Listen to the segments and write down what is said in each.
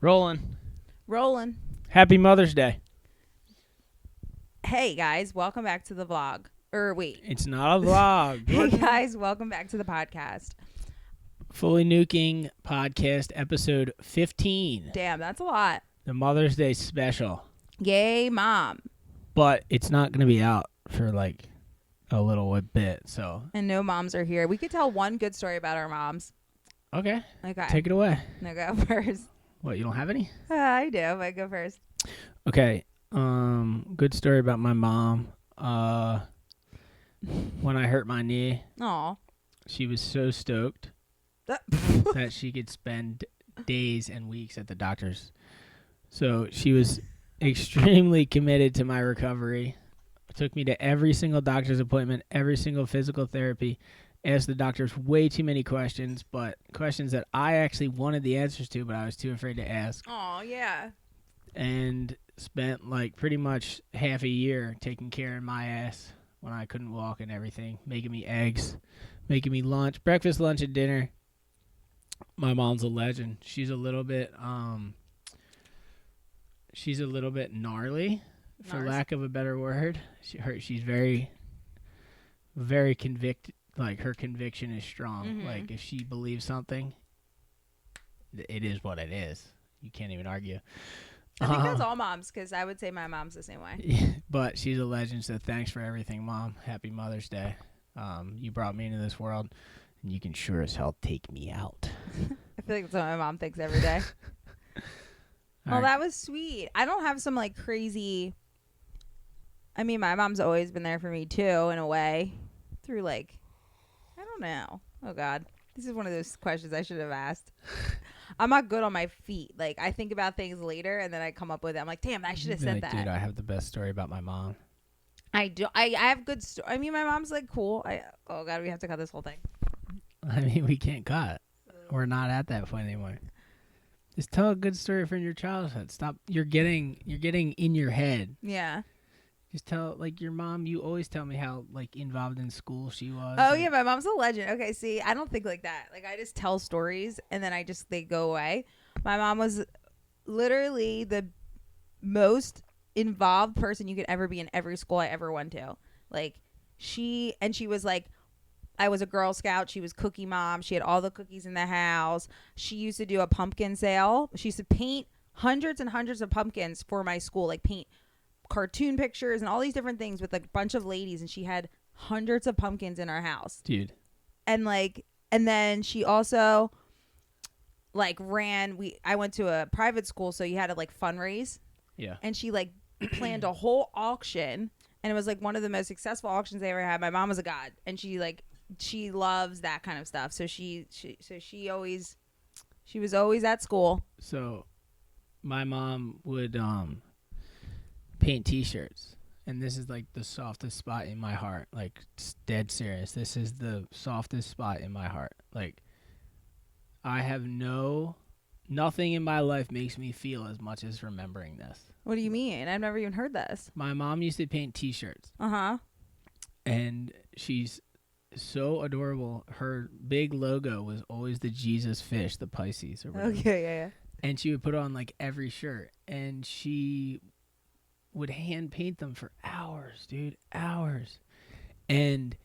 Rolling. Happy Mother's Day. Hey guys, welcome back to the vlog. It's not a vlog. Hey guys, welcome back to the podcast. Fully Nuking podcast episode 15. Damn, that's a lot. The Mother's Day special. Yay, mom. But it's not going to be out for like a little bit, so. And no moms are here. We could tell one good story about our moms. Okay. Okay. Take it away. No, go first. What, you don't have any? I do, but go first. Okay. Good story about my mom. When I hurt my knee, Aw. she was so stoked that she could spend days and weeks at the doctor's. So she was extremely committed to my recovery. Took me to every single doctor's appointment, every single physical therapy. Asked the doctors way too many questions, but questions that I actually wanted the answers to, but I was too afraid to ask. Aw, yeah. And spent like pretty much half a year taking care of my ass when I couldn't walk and everything, making me eggs, making me lunch, breakfast, lunch, and dinner. My mom's a legend. She's a little bit gnarly, for lack of a better word. She's very, very convicted. Like, her conviction is strong. Mm-hmm. Like, if she believes something, it is what it is. You can't even argue. I think that's all moms, because I would say my mom's the same way. But she's a legend, so thanks for everything, Mom. Happy Mother's Day. You brought me into this world, and you can sure as hell take me out. I feel like that's what my mom thinks every day. Well, that was sweet. I don't have some, like, crazy... I mean, my mom's always been there for me, too, in a way. Through, like... I don't know. Oh, God. This is one of those questions I should have asked. I'm not good on my feet. Like, I think about things later, and then I come up with it. I'm like, damn, I should have said that. Dude, I have the best story about my mom. I do. I have good I mean, my mom's, like, cool. Oh, God, we have to cut this whole thing. I mean, we can't cut. We're not at that point anymore. Just tell a good story from your childhood. Stop. You're getting in your head. Yeah. Just tell, like, your mom, you always tell me how, like, involved in school she was. Oh, yeah, my mom's a legend. Okay, see, I don't think like that. Like, I just tell stories, and then they go away. My mom was literally the most involved person you could ever be in every school I ever went to. Like, she was, like, I was a Girl Scout. She was cookie mom. She had all the cookies in the house. She used to do a pumpkin sale. She used to paint hundreds and hundreds of pumpkins for my school, like paint cartoon pictures and all these different things with a bunch of ladies, and she had hundreds of pumpkins in our house, dude. And then she also like I went to a private school, so you had to like fundraise, yeah, and she like planned a whole auction, and it was like one of the most successful auctions they ever had. My mom was a god, and she loves that kind of stuff, so she was always at school. So my mom would paint t-shirts, and this is like the softest spot in my heart. Like, dead serious, this is the softest spot in my heart. Like, I have nothing in my life makes me feel as much as remembering this. What do you mean? I've never even heard this. My mom used to paint t-shirts, and she's so adorable. Her big logo was always the Jesus fish, the Pisces or whatever. Okay, yeah. And she would put on like every shirt, and she would hand paint them for hours, dude, hours. And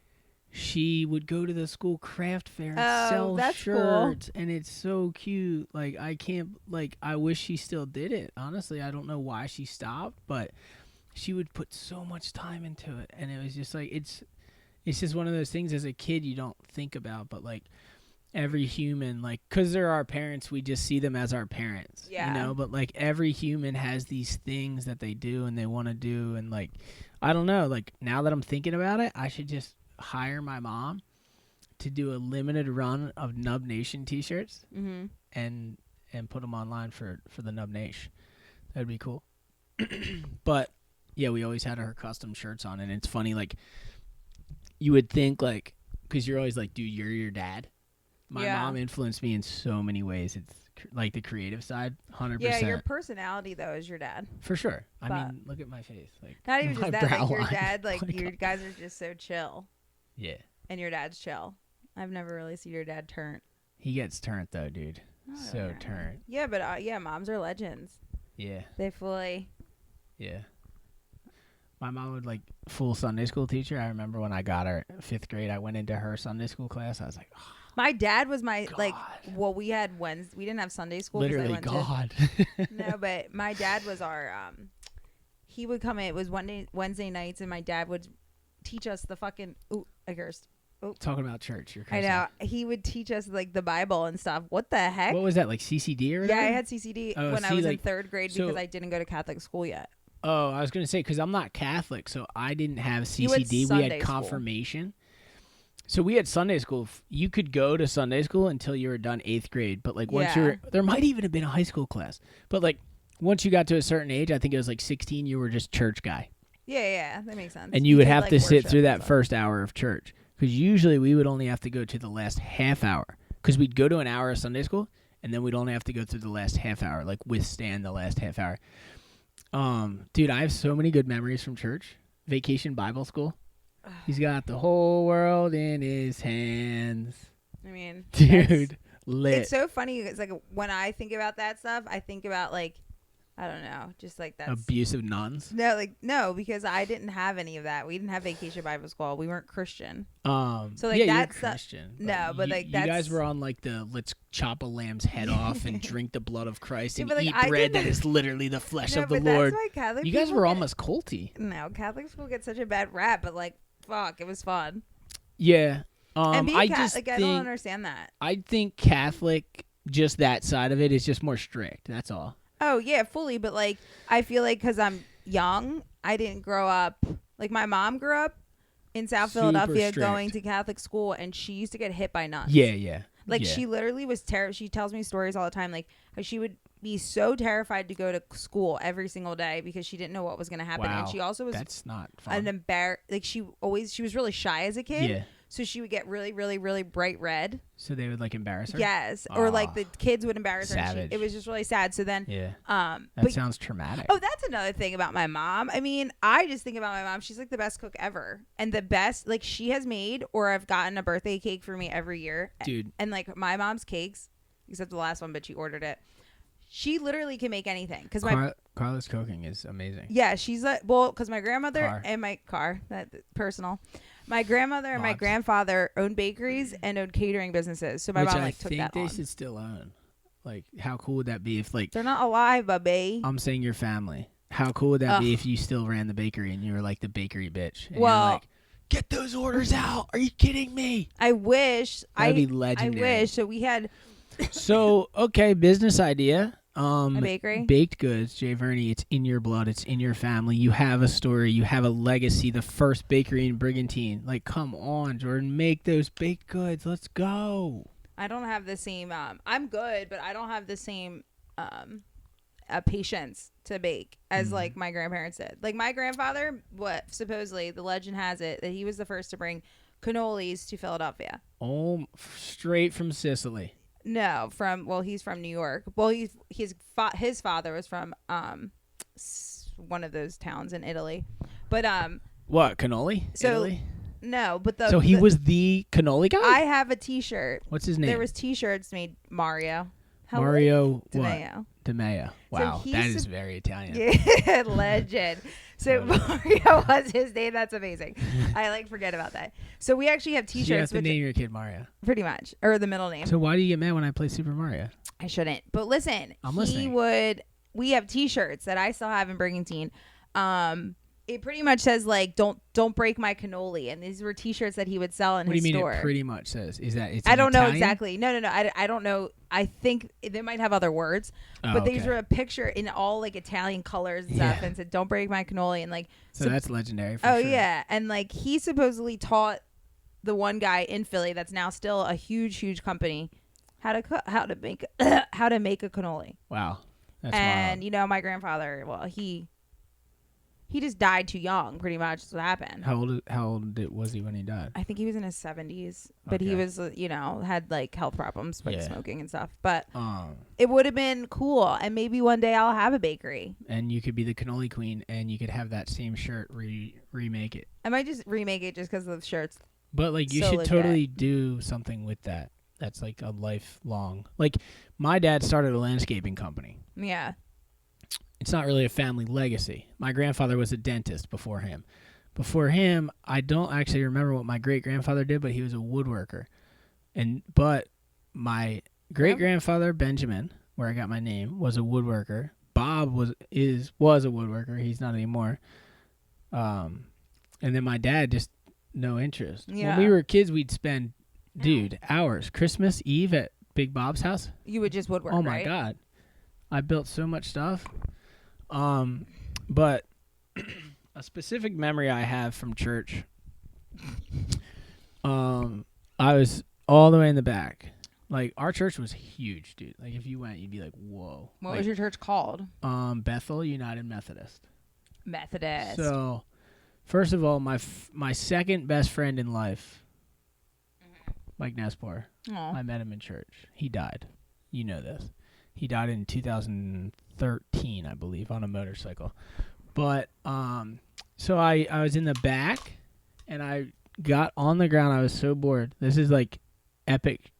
she would go to the school craft fair and sell shirts, cool. And it's so cute. Like, I wish she still did it. Honestly, I don't know why she stopped, but she would put so much time into it, and it was just like, it's just one of those things as a kid you don't think about, but like, every human, like, because they're our parents, we just see them as our parents, yeah. You know, but like, every human has these things that they do and they want to do, and like, I don't know, like, now that I'm thinking about it, I should just hire my mom to do a limited run of Nub Nation t-shirts, and put them online for the Nub Nation. That'd be cool. But yeah, we always had her custom shirts on, and it's funny, like, you would think, like, because you're always like, dude, you're your dad. My mom influenced me in so many ways. It's like the creative side, 100%. Yeah, your personality, though, is your dad. For sure. I mean, look at my face. Like, not even just that. Like, your dad, like, you guys are just so chill. Yeah. And your dad's chill. I've never really seen your dad turn. He gets turned, though, dude. So turn. Yeah, but moms are legends. Yeah. They fully. Yeah. My mom would like full Sunday school teacher. I remember when I got her 5th grade, I went into her Sunday school class. I was like, oh, my dad was my God. we had Wednesday. We didn't have Sunday school. Literally God. No, but my dad was our he would come in. It was Wednesday nights, and my dad would teach us the fucking. Ooh, I cursed. Ooh. Talking about church. You're I know. He would teach us like the Bible and stuff. What the heck? What was that, like CCD or whatever? Yeah, I had CCD when I was in 3rd grade because I didn't go to Catholic school yet. Oh, I was going to say, because I'm not Catholic, so I didn't have CCD. We had confirmation. So we had Sunday school. You could go to Sunday school until you were done 8th grade. But like once there might even have been a high school class. But like once you got to a certain age, I think it was like 16, you were just church guy. Yeah, that makes sense. And you would have to sit through that first hour of church. Because usually we would only have to go to the last half hour. Because we'd go to an hour of Sunday school, and then we'd only have to go through the last half hour, like withstand the last half hour. Dude, I have so many good memories from church. Vacation Bible School. He's got the whole world in his hands. I mean, dude, lit. It's so funny. It's like when I think about that stuff, I think about like, I don't know, just like that. Abusive nuns? No, because I didn't have any of that. We didn't have Vacation Bible School. We weren't Christian. So like that's Christian. No, but like you guys were on like the let's chop a lamb's head off and drink the blood of Christ and eat bread that is literally the flesh of the Lord. That's why Catholic you guys were almost culty. No, Catholic school gets such a bad rap, but like, fuck, it was fun. Yeah. And being I don't understand that. I think Catholic, just that side of it, is just more strict. That's all. Oh, yeah, fully. But, like, I feel like because I'm young, I didn't grow up. Like, my mom grew up in South Philadelphia going to Catholic school, and she used to get hit by nuns. Yeah. Like, she literally was terrified. She tells me stories all the time. Like, how she would be so terrified to go to school every single day because she didn't know what was going to happen. Wow. And she also was That's not fun. Like, she was really shy as a kid. Yeah. So she would get really, really, really bright red. So they would like embarrass her? Yes. Or like the kids would embarrass her. Savage. It was just really sad. So then that sounds traumatic. Oh, that's another thing about my mom. I mean, I just think about my mom. She's like the best cook ever. And the best, like she has made or I've gotten a birthday cake for me every year. Dude. And like my mom's cakes, except the last one, but she ordered it. She literally can make anything. Because Carla's cooking is amazing. Yeah, she's like, well, because my grandmother and my personal. My grandmother and my grandfather owned bakeries and owned catering businesses. So my mom like took that on. I think they should still own. Like, how cool would that be if like... They're not alive, baby. I'm saying your family. How cool would that be if you still ran the bakery and you were like the bakery bitch? And well... you're like, get those orders out. Are you kidding me? I wish. That'd be legendary. I wish. So we had... So, okay, business idea. A bakery? Baked goods, Jay Verney, it's in your blood. It's in your family. You have a story. You have a legacy. The first bakery in Brigantine. Like, come on, Jordan. Make those baked goods. Let's go. I don't have the same... I'm good, but I don't have the same patience to bake as, like, my grandparents did. Like, my grandfather, supposedly, the legend has it, that he was the first to bring cannolis to Philadelphia. Oh, straight from Sicily. No, he's from New York. Well, his father was from one of those towns in Italy, but what cannoli? So Italy? No, but so he was the cannoli guy. I have a T-shirt. What's his name? There was T-shirts made Mario. Mario DeMeo. DeMeo. Wow, that is very Italian. Yeah, legend. So Mario was his name. That's amazing. I forget about that. So we actually have T-shirts. So you have to name your kid Mario. Pretty much, or the middle name. So why do you get mad when I play Super Mario? I shouldn't. But listen, I'm listening. We have T-shirts that I still have in Brigantine. It pretty much says like don't break my cannoli, and these were T-shirts that he would sell in his store. What do you mean? It pretty much says is that it's. I don't know Italian? exactly. No. I don't know. I think they might have other words, but these were a picture in all like Italian colors and stuff, and said "Don't break my cannoli," and like. So that's legendary. For sure. Yeah, and like he supposedly taught the one guy in Philly that's now still a huge company how to make a cannoli. Wow, that's and wild. My grandfather. Well, he just died too young, pretty much. That's what happened. How old was he when he died? I think he was in his 70s, but he was, had like health problems, like smoking and stuff. But it would have been cool, and maybe one day I'll have a bakery. And you could be the cannoli queen, and you could have that same shirt remake it. I might just remake it just because of the shirts. But like, you should totally do something with that. That's like a lifelong. Like my dad started a landscaping company. Yeah. It's not really a family legacy. My grandfather was a dentist before him. Before him, I don't actually remember what my great grandfather did, but he was a woodworker. But my great grandfather Benjamin, where I got my name, was a woodworker. Bob was a woodworker. He's not anymore. And then my dad just no interest. Yeah. When we were kids, we'd spend, hours. Christmas Eve at Big Bob's house. You would just woodwork, Oh my right? God, I built so much stuff. But a specific memory I have from church. I was all the way in the back. Like our church was huge, dude. Like if you went, you'd be like, whoa. What was your church called? Bethel United Methodist. Methodist. So, first of all, my second best friend in life, Mike Nespor, I met him in church. He died. You know this. He died in 2013, I believe, on a motorcycle. But so I was in the back, and I got on the ground. I was so bored. This is like epic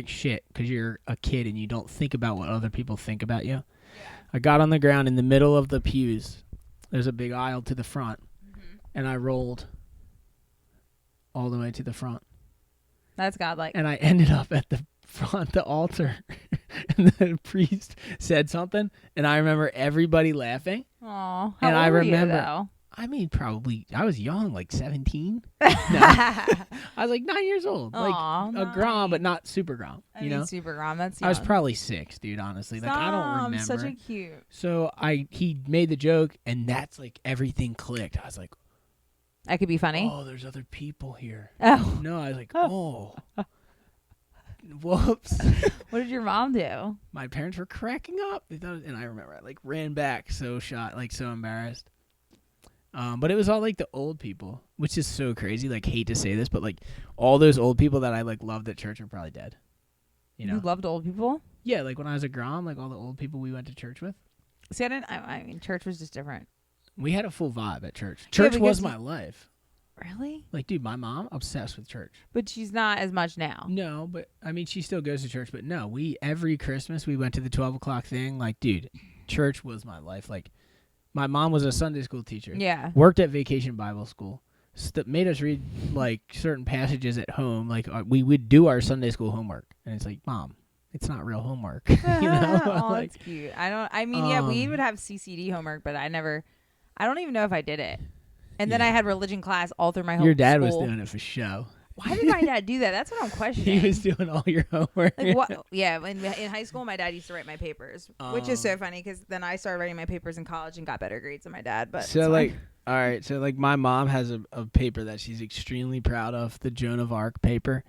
shit because you're a kid and you don't think about what other people think about you. Yeah. I got on the ground in the middle of the pews. There's a big aisle to the front, and I rolled all the way to the front. That's godlike. And I ended up at the front, the altar, and the priest said something, and I remember everybody laughing. Aw, how and old I were remember, you, though? I mean, probably, I was young, like 17. No. I was like 9 years old. Aw, like a grom, but not super grom. You know? Super grom. That's young. I was probably 6, dude, honestly. Like, I don't remember. Such a cute. So he made the joke, and that's like everything clicked. I was like, That could be funny. oh, there's other people here. Oh. No, I was like, oh. Whoops. What did your mom do? My parents were cracking up. They thought, and I remember I like ran back so embarrassed. But it was all like the old people, which is so crazy. Like, hate to say this, but like all those old people that I like loved at church are probably dead. You know? You loved old people? Yeah, like when I was a grom, like all the old people we went to church with. See, I mean, church was just different. We had a full vibe at church. Church was because my life. Really? Like, dude, my mom, obsessed with church. But she's not as much now. No, but I mean, she still goes to church. But no, every Christmas we went to the 12 o'clock thing. Like, dude, church was my life. Like, my mom was a Sunday school teacher. Yeah. Worked at Vacation Bible School. Made us read like certain passages at home. Like we would do our Sunday school homework, and it's like, Mom, it's not real homework. You know? Oh, like, that's cute. Yeah, we would have CCD homework, but I don't even know if I did it. And then I had religion class all through my whole Your dad school. was doing it for show. Why did my dad do that? That's what I'm questioning. He was doing all your homework. Like what? Yeah, in high school, my dad used to write my papers, which is so funny because then I started writing my papers in college and got better grades than my dad. But so like, all right, so like my mom has a paper that she's extremely proud of, the Joan of Arc paper.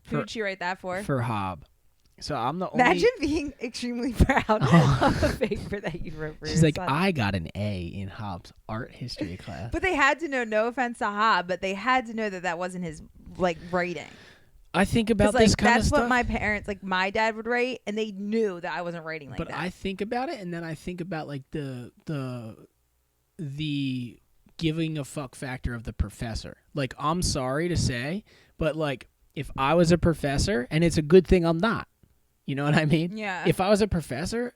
Who did she write that for? For Hob. So I'm the only. Imagine being extremely proud of a paper that you wrote for She's your like, son. I got an A in Hobbs art history class. But they had to know, no offense to Hob, but they had to know that wasn't his like writing. I think about like, this kind of that's stuff. what my parents, like my dad would write, and they knew that I wasn't writing like but that. I think about it, and then I think about like the giving a fuck factor of the professor. Like, I'm sorry to say, but like if I was a professor, and it's a good thing I'm not. You know what I mean? Yeah. If I was a professor,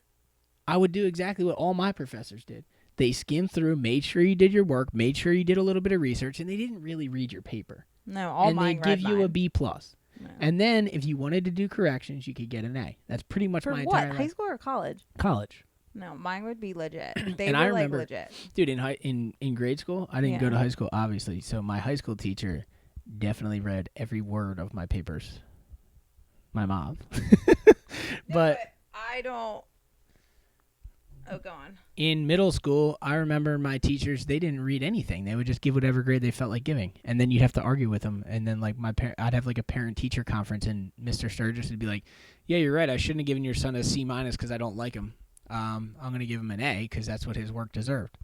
I would do exactly what all my professors did. They skimmed through, made sure you did your work, made sure you did a little bit of research, and they didn't really read your paper. No, all and mine they give read you mine. a B+. No. And then if you wanted to do corrections, you could get an A. That's pretty much For my what? entire High life. school or college? College. No, mine would be legit. They And were I like remember, legit. dude, in grade school, I didn't go Yeah. to high school, obviously. So my high school teacher definitely read every word of my papers. My mom. But I don't. Oh, go on. in middle school, I remember my teachers, they didn't read anything. They would just give whatever grade they felt like giving. And then you'd have to argue with them. And then like I'd have like a parent-teacher conference, and Mr. Sturgis would be like, yeah, you're right. I shouldn't have given your son a C- because I don't like him. I'm going to give him an A because that's what his work deserved.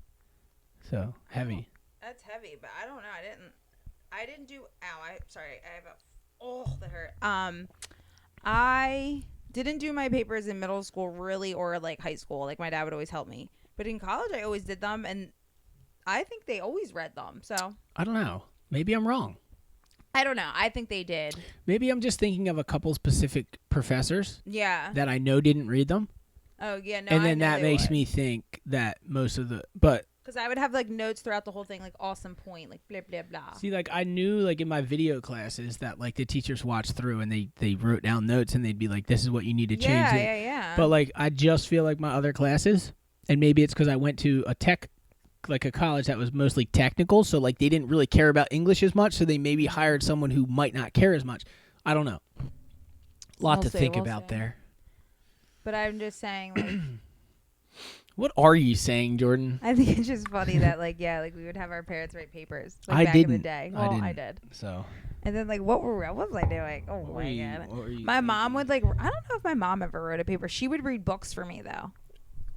So, heavy. That's heavy, but I don't know. I didn't do. Ow! Sorry. I have a. Oh, that hurt. I didn't do my papers in middle school really, or like high school. Like my dad would always help me, but in college I always did them, and I think they always read them. So I don't know. Maybe I'm wrong. I don't know. I think they did. Maybe I'm just thinking of a couple specific professors Yeah. that I know didn't read them. Oh, yeah. No, And I then know that they makes would. me think that most of the... But Because I would have like notes throughout the whole thing, like awesome point, like blah, blah, blah. see, like I knew like in my video classes that like the teachers watched through and they wrote down notes and they'd be like, this is what you need to change. Yeah. But like I just feel like my other classes, and maybe it's because I went to a college that was mostly technical, so like they didn't really care about English as much, so they maybe hired someone who might not care as much. I don't know. Lot to think about there. But I'm just saying, like, What are you saying, Jordan? I think it's just funny that, like, yeah, like we would have our parents write papers. Like, I back in the didn't. day. I Well, didn't. I did. So And then, like, what was I doing? Oh what were my you- god. what were you My mom thinking? would like. I don't know if my mom ever wrote a paper. She would read books for me though.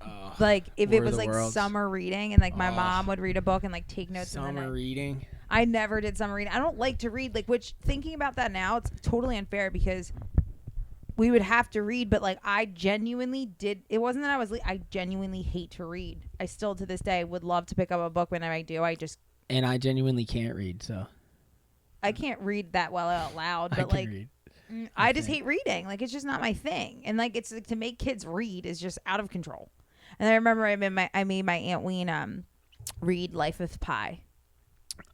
Ugh, Like if War it of was the like Worlds. summer reading, and like my Ugh. mom would read a book and like take notes. And summer then reading. I never did summer reading. I don't like to read. Like, which thinking about that now, it's totally unfair because we would have to read. But like, I genuinely did. It wasn't that I was. I genuinely hate to read. I still to this day would love to pick up a book whenever I do. And I genuinely can't read, so I can't read that well out loud. I But can like. read. I just hate reading. Like, it's just not my thing. And like, it's like, to make kids read is just out of control. And I remember I made my Aunt Ween read Life of Pi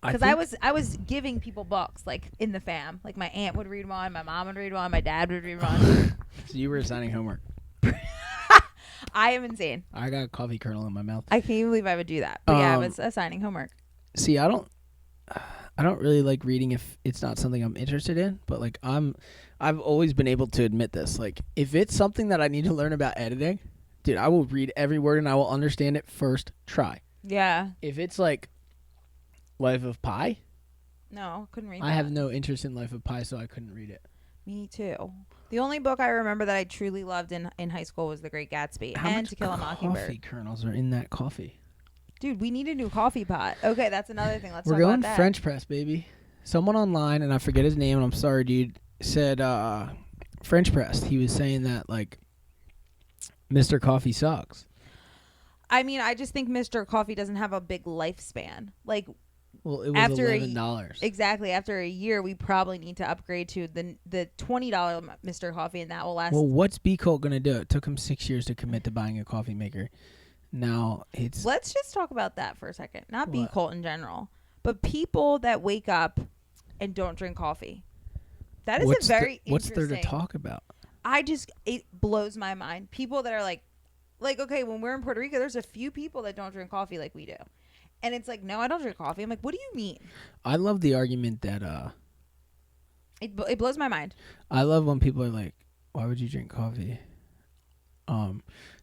because I was giving people books like in the fam. Like my aunt would read one, my mom would read one, my dad would read one. So you were assigning homework. I am insane. I got a coffee kernel in my mouth. I can't even believe I would do that. But yeah, I Um, was assigning homework. See, I don't really like reading if it's not something I'm interested in, but like I've always been able to admit this. Like if it's something that I need to learn about editing, dude, I will read every word and I will understand it first try. Yeah. If it's like Life of Pi, No, couldn't read I that. have no interest in Life of Pi, so I couldn't read it. Me too. The only book I remember that I truly loved in high school was The Great Gatsby How and much To Kill a Mockingbird. coffee kernels are in that coffee? Dude, we need a new coffee pot. Okay, that's another thing. Let's We're talk going about that. French press, baby. Someone online, and I forget his name, and I'm sorry, dude, said French press. He was saying that like Mr. Coffee sucks. I mean, I just think Mr. Coffee doesn't have a big lifespan. Like, Well, it was After a- $11. exactly, after a year, we probably need to upgrade to the $20 Mr. Coffee, and that will last. Well, what's B Colt gonna do? It took him 6 years to commit to buying a coffee maker. Now it's Let's just talk about that for a second. Not B What? Colt in general, but people that wake up and don't drink coffee. That is what's a very what's there to interesting. talk about? It blows my mind. People that are like, okay, when we're in Puerto Rico, there's a few people that don't drink coffee like we do. And it's like, no, I don't drink coffee. I'm like, what do you mean? I love the argument that It blows my mind. I love when people are like, "Why would you drink coffee?"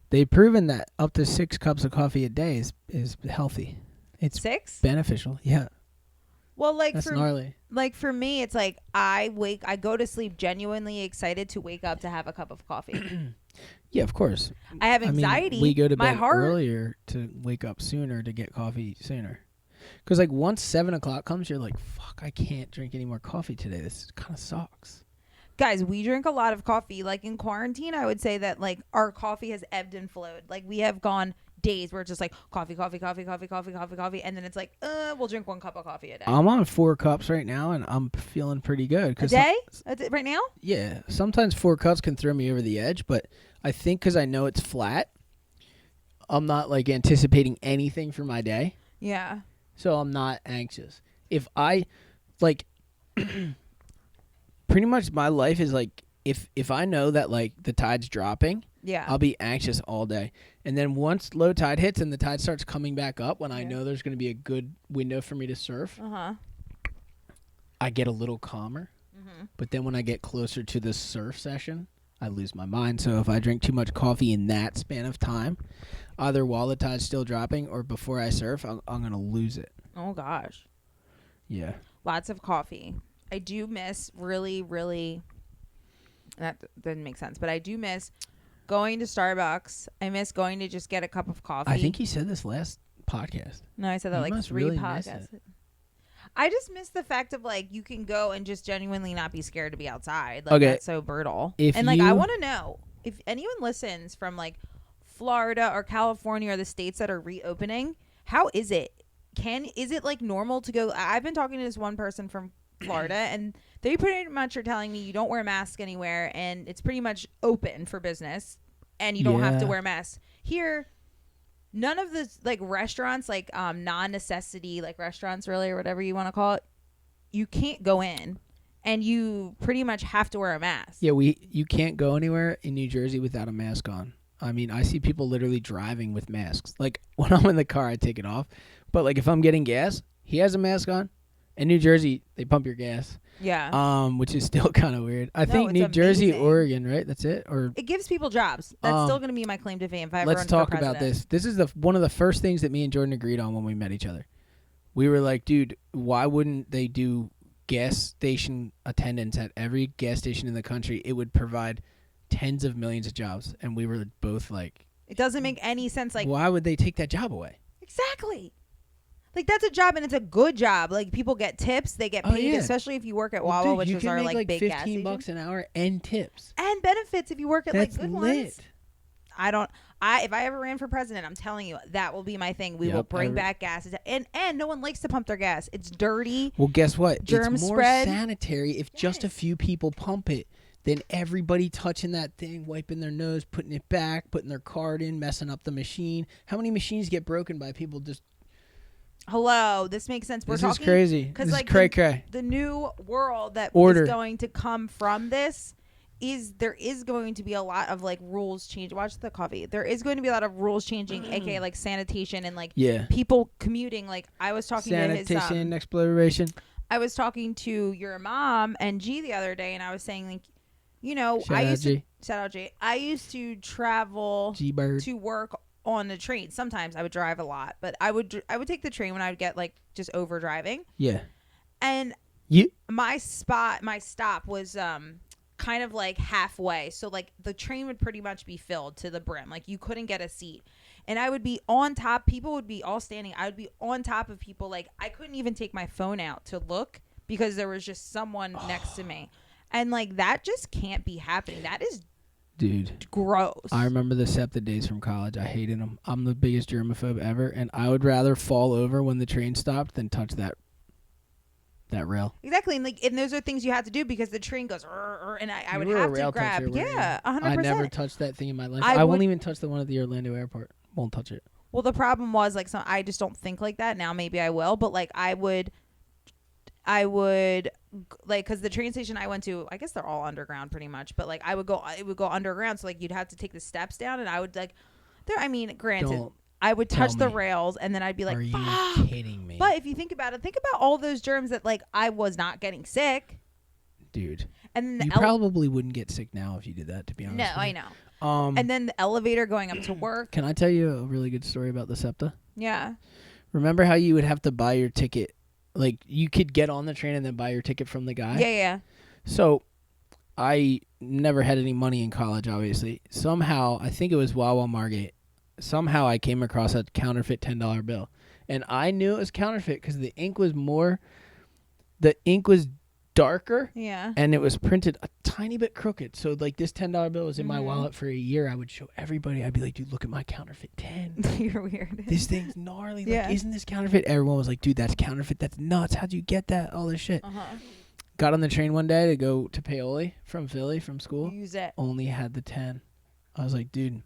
They've proven that up to 6 cups of coffee a day is healthy. It's 6? beneficial. Yeah, Well, like that's gnarly. for me, it's like I go to sleep genuinely excited to wake up to have a cup of coffee. Yeah, of course. I have I anxiety. mean, we go to my bed heart. earlier to wake up sooner to get coffee sooner. Because like once 7 o'clock comes, you're like, "Fuck, I can't drink any more coffee today. This kind of sucks." Guys, we drink a lot of coffee. Like in quarantine, I would say that like our coffee has ebbed and flowed. Like we have gone days where it's just like coffee, and then it's like, we'll drink 1 cup of coffee a day. I'm on 4 cups right now, and I'm feeling pretty good. A day? Right now? Yeah, sometimes 4 cups can throw me over the edge, but I think because I know it's flat, I'm not like anticipating anything for my day, Yeah. so I'm not anxious. If I like, pretty much my life is like if I know that like the tide's dropping, Yeah. I'll be anxious all day, and then once low tide hits and the tide starts coming back up, when I Yeah. know there's going to be a good window for me to surf, Uh-huh. I get a little calmer. Mhm. But then when I get closer to the surf session, I lose my mind. So if I drink too much coffee in that span of time, either while the tide's still dropping or before I surf, I'm going to lose it. Oh gosh. Yeah. Lots of coffee. I do miss really that doesn't make sense, but I do miss going to Starbucks. I miss going to just get a cup of coffee. I think you said this last podcast. No, I said that You like must 3 really miss podcasts. I just miss the fact of like you can go and just genuinely not be scared to be outside. Like Okay. that's so brutal. If and like I you- want to know if anyone listens from like Florida or California or the states that are reopening, how is it? Is it like normal to go? I've been talking to this one person from Florida, and they pretty much are telling me you don't wear a mask anywhere, and it's pretty much open for business, and you don't have to wear masks. Here, none of the like restaurants, like non-necessity like restaurants, really, or whatever you want to call it, you can't go in, and you pretty much have to wear a mask. Yeah, you can't go anywhere in New Jersey without a mask on. I mean, I see people literally driving with masks. Like, when I'm in the car, I take it off. But, like, if I'm getting gas, he has a mask on. In New Jersey, they pump your gas. Yeah. Which is still kind of weird. I think New Jersey, Oregon, right? That's it? Or it gives people jobs. That's still going to be my claim to fame if I ever let's run talk for president. about this. This is one of the first things that me and Jordan agreed on when we met each other. We were like, dude, why wouldn't they do gas station attendants at every gas station in the country? It would provide tens of millions of jobs. And we were both like, it doesn't make any sense. Like, why would they take that job away? Exactly. Like, that's a job, and it's a good job. Like, people get tips, they get paid, especially if you work at Wawa, which is our like big gas station. $15 an hour and tips and benefits if you work at That's like good lit. ones. If I ever ran for president, I'm telling you, that will be my thing. We will bring back gas, and no one likes to pump their gas. It's dirty. Well, guess what? Germ it's more spread. sanitary if just a few people pump it than everybody touching that thing, wiping their nose, putting it back, putting their card in, messing up the machine. How many machines get broken by people just? Hello, this makes sense. This is crazy. This is cray-cray. The new world that is going to come from this is there is going to be a lot of like rules change. Watch the coffee. There is going to be a lot of rules changing, aka like sanitation and like people commuting. Like I was talking to his sanitation, exploration. I was talking to your mom and G the other day, and I was saying like, you know, shout out G. I used to travel to work on the train. Sometimes I would drive a lot, but I would take the train when I would get like just over driving. Yeah. And my stop was kind of like halfway. So like the train would pretty much be filled to the brim. Like you couldn't get a seat. And I would be on top. People would be all standing. I would be on top of people. Like I couldn't even take my phone out to look because there was just someone next to me. And like that just can't be happening. That is gross. I remember the SEPTA days from college. I hated them. I'm the biggest germaphobe ever, and I would rather fall over when the train stopped than touch that rail. Exactly, and those are things you have to do because the train goes, and I would have to grab. Yeah, 100%. I never touched that thing in my life. I won't even touch the one at the Orlando airport. Won't touch it. Well, the problem was like, I just don't think like that now. Maybe I will, but like I would like, because the train station I went to, I guess they're all underground pretty much, but like it would go underground, so like you'd have to take the steps down, and I would like granted I would touch the rails, and then I'd be like, are you kidding me? But if you think about it, think about all those germs that like I was not getting sick, dude. And then you probably wouldn't get sick now if you did that, to be honest. No, I know. And then the elevator going up to work. Can I tell you a really good story about the SEPTA? Yeah. Remember how you would have to buy your ticket? Like, you could get on the train and then buy your ticket from the guy? Yeah. So, I never had any money in college, obviously. Somehow, I think it was Wawa Margate, somehow I came across a counterfeit $10 bill. And I knew it was counterfeit because the ink was darker. Yeah. And it was printed a tiny bit crooked. So, like, this $10 bill was in my wallet for a year. I would show everybody. I'd be like, dude, look at my counterfeit 10. You're weird. This thing's gnarly. Like, isn't this counterfeit? Everyone was like, dude, that's counterfeit. That's nuts. How'd you get that? All this shit. Got on the train one day to go to Paoli from Philly from school. Use it. Only had the 10. I was like, dude,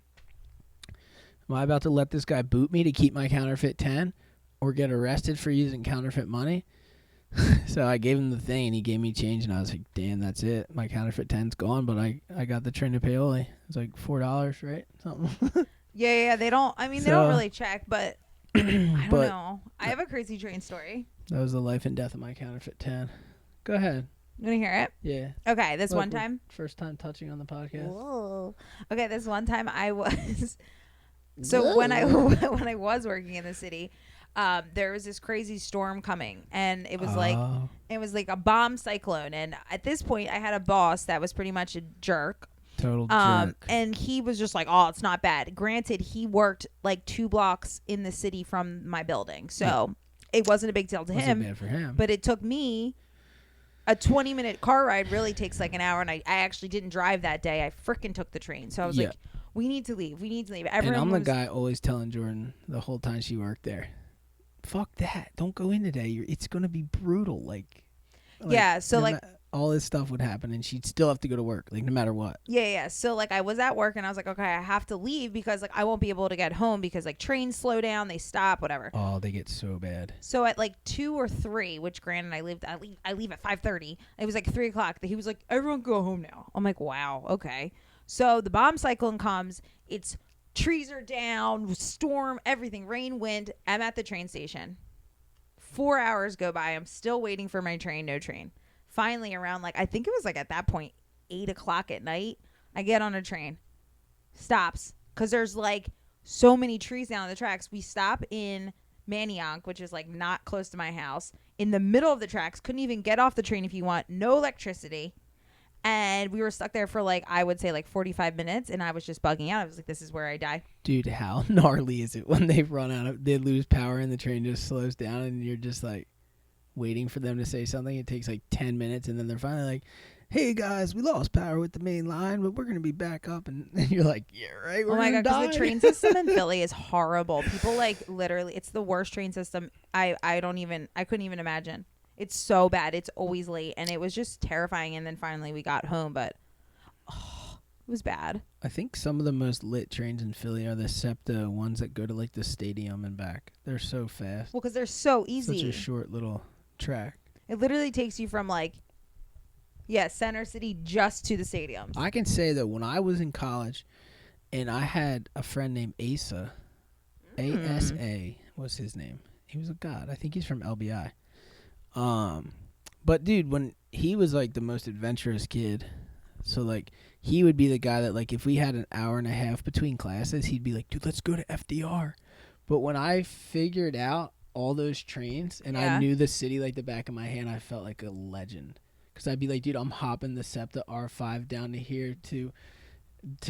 am I about to let this guy boot me to keep my counterfeit 10 or get arrested for using counterfeit money? So I gave him the thing, and he gave me change, and I was like, damn, that's it. My counterfeit 10's gone, but I got the train to Paoli. It was like $4, right? Something. Yeah. They don't really check, but I don't know. I have a crazy train story. That was the life and death of my counterfeit 10. Go ahead. You want to hear it? Yeah. Okay, this one time. First time touching on the podcast. Whoa. Okay, this one time I was... So when I was working in the city... there was this crazy storm coming, and it was like a bomb cyclone. And at this point, I had a boss that was pretty much a jerk. Total jerk. And he was just like, "Oh, it's not bad." Granted, he worked like 2 blocks in the city from my building, so it wasn't a big deal to him. Bad for him. But it took me a 20-minute car ride. Really takes like an hour, and I actually didn't drive that day. I freaking took the train. So I was like, "We need to leave. We need to leave." Everyone and I'm the guy always telling Jordan the whole time she worked there, fuck that. Don't go in today. It's going to be brutal. Like, Yeah, so, like, all this stuff would happen, and she'd still have to go to work, like, no matter what. Yeah. So, like, I was at work, and I was like, okay, I have to leave because, like, I won't be able to get home because, like, trains slow down, they stop, whatever. Oh, they get so bad. So at like 2 or 3, which granted I leave at 5:30. It was like 3 o'clock. He was like, everyone go home now. I'm like, wow, okay. So the bomb cyclone comes. It's trees are down, storm, everything, rain, wind. I'm at the train station. 4 hours go by. I'm still waiting for my train. No train. Finally, around like, I think it was like at that point 8 o'clock at night, I get on a train. Stops because there's like so many trees down the tracks. We stop in Manayunk, which is like not close to my house, in the middle of the tracks. Couldn't even get off the train if you want. No electricity. And we were stuck there for like, I would say like 45 minutes. And I was just bugging out. I was like, this is where I die. Dude, how gnarly is it when they lose power and the train just slows down and you're just like waiting for them to say something. It takes like 10 minutes and then they're finally like, hey guys, we lost power with the main line, but we're going to be back up. And you're like, yeah, right. Oh my God, because the train system in Philly is horrible. People like literally, it's the worst train system. I couldn't even imagine. It's so bad. It's always late. And it was just terrifying. And then finally we got home, but it was bad. I think some of the most lit trains in Philly are the SEPTA ones that go to like the stadium and back. They're so fast. Well, because they're so easy. Such a short little track. It literally takes you from like, Center City just to the stadiums. I can say that when I was in college and I had a friend named Asa, A-S-A was his name. He was a god. I think he's from LBI. But dude, when he was like the most adventurous kid, so like he would be the guy that like if we had an hour and a half between classes, he'd be like, dude, let's go to FDR. But when I figured out all those trains and I knew the city like the back of my hand, I felt like a legend. Because I'd be like, dude, I'm hopping the SEPTA R5 down to here to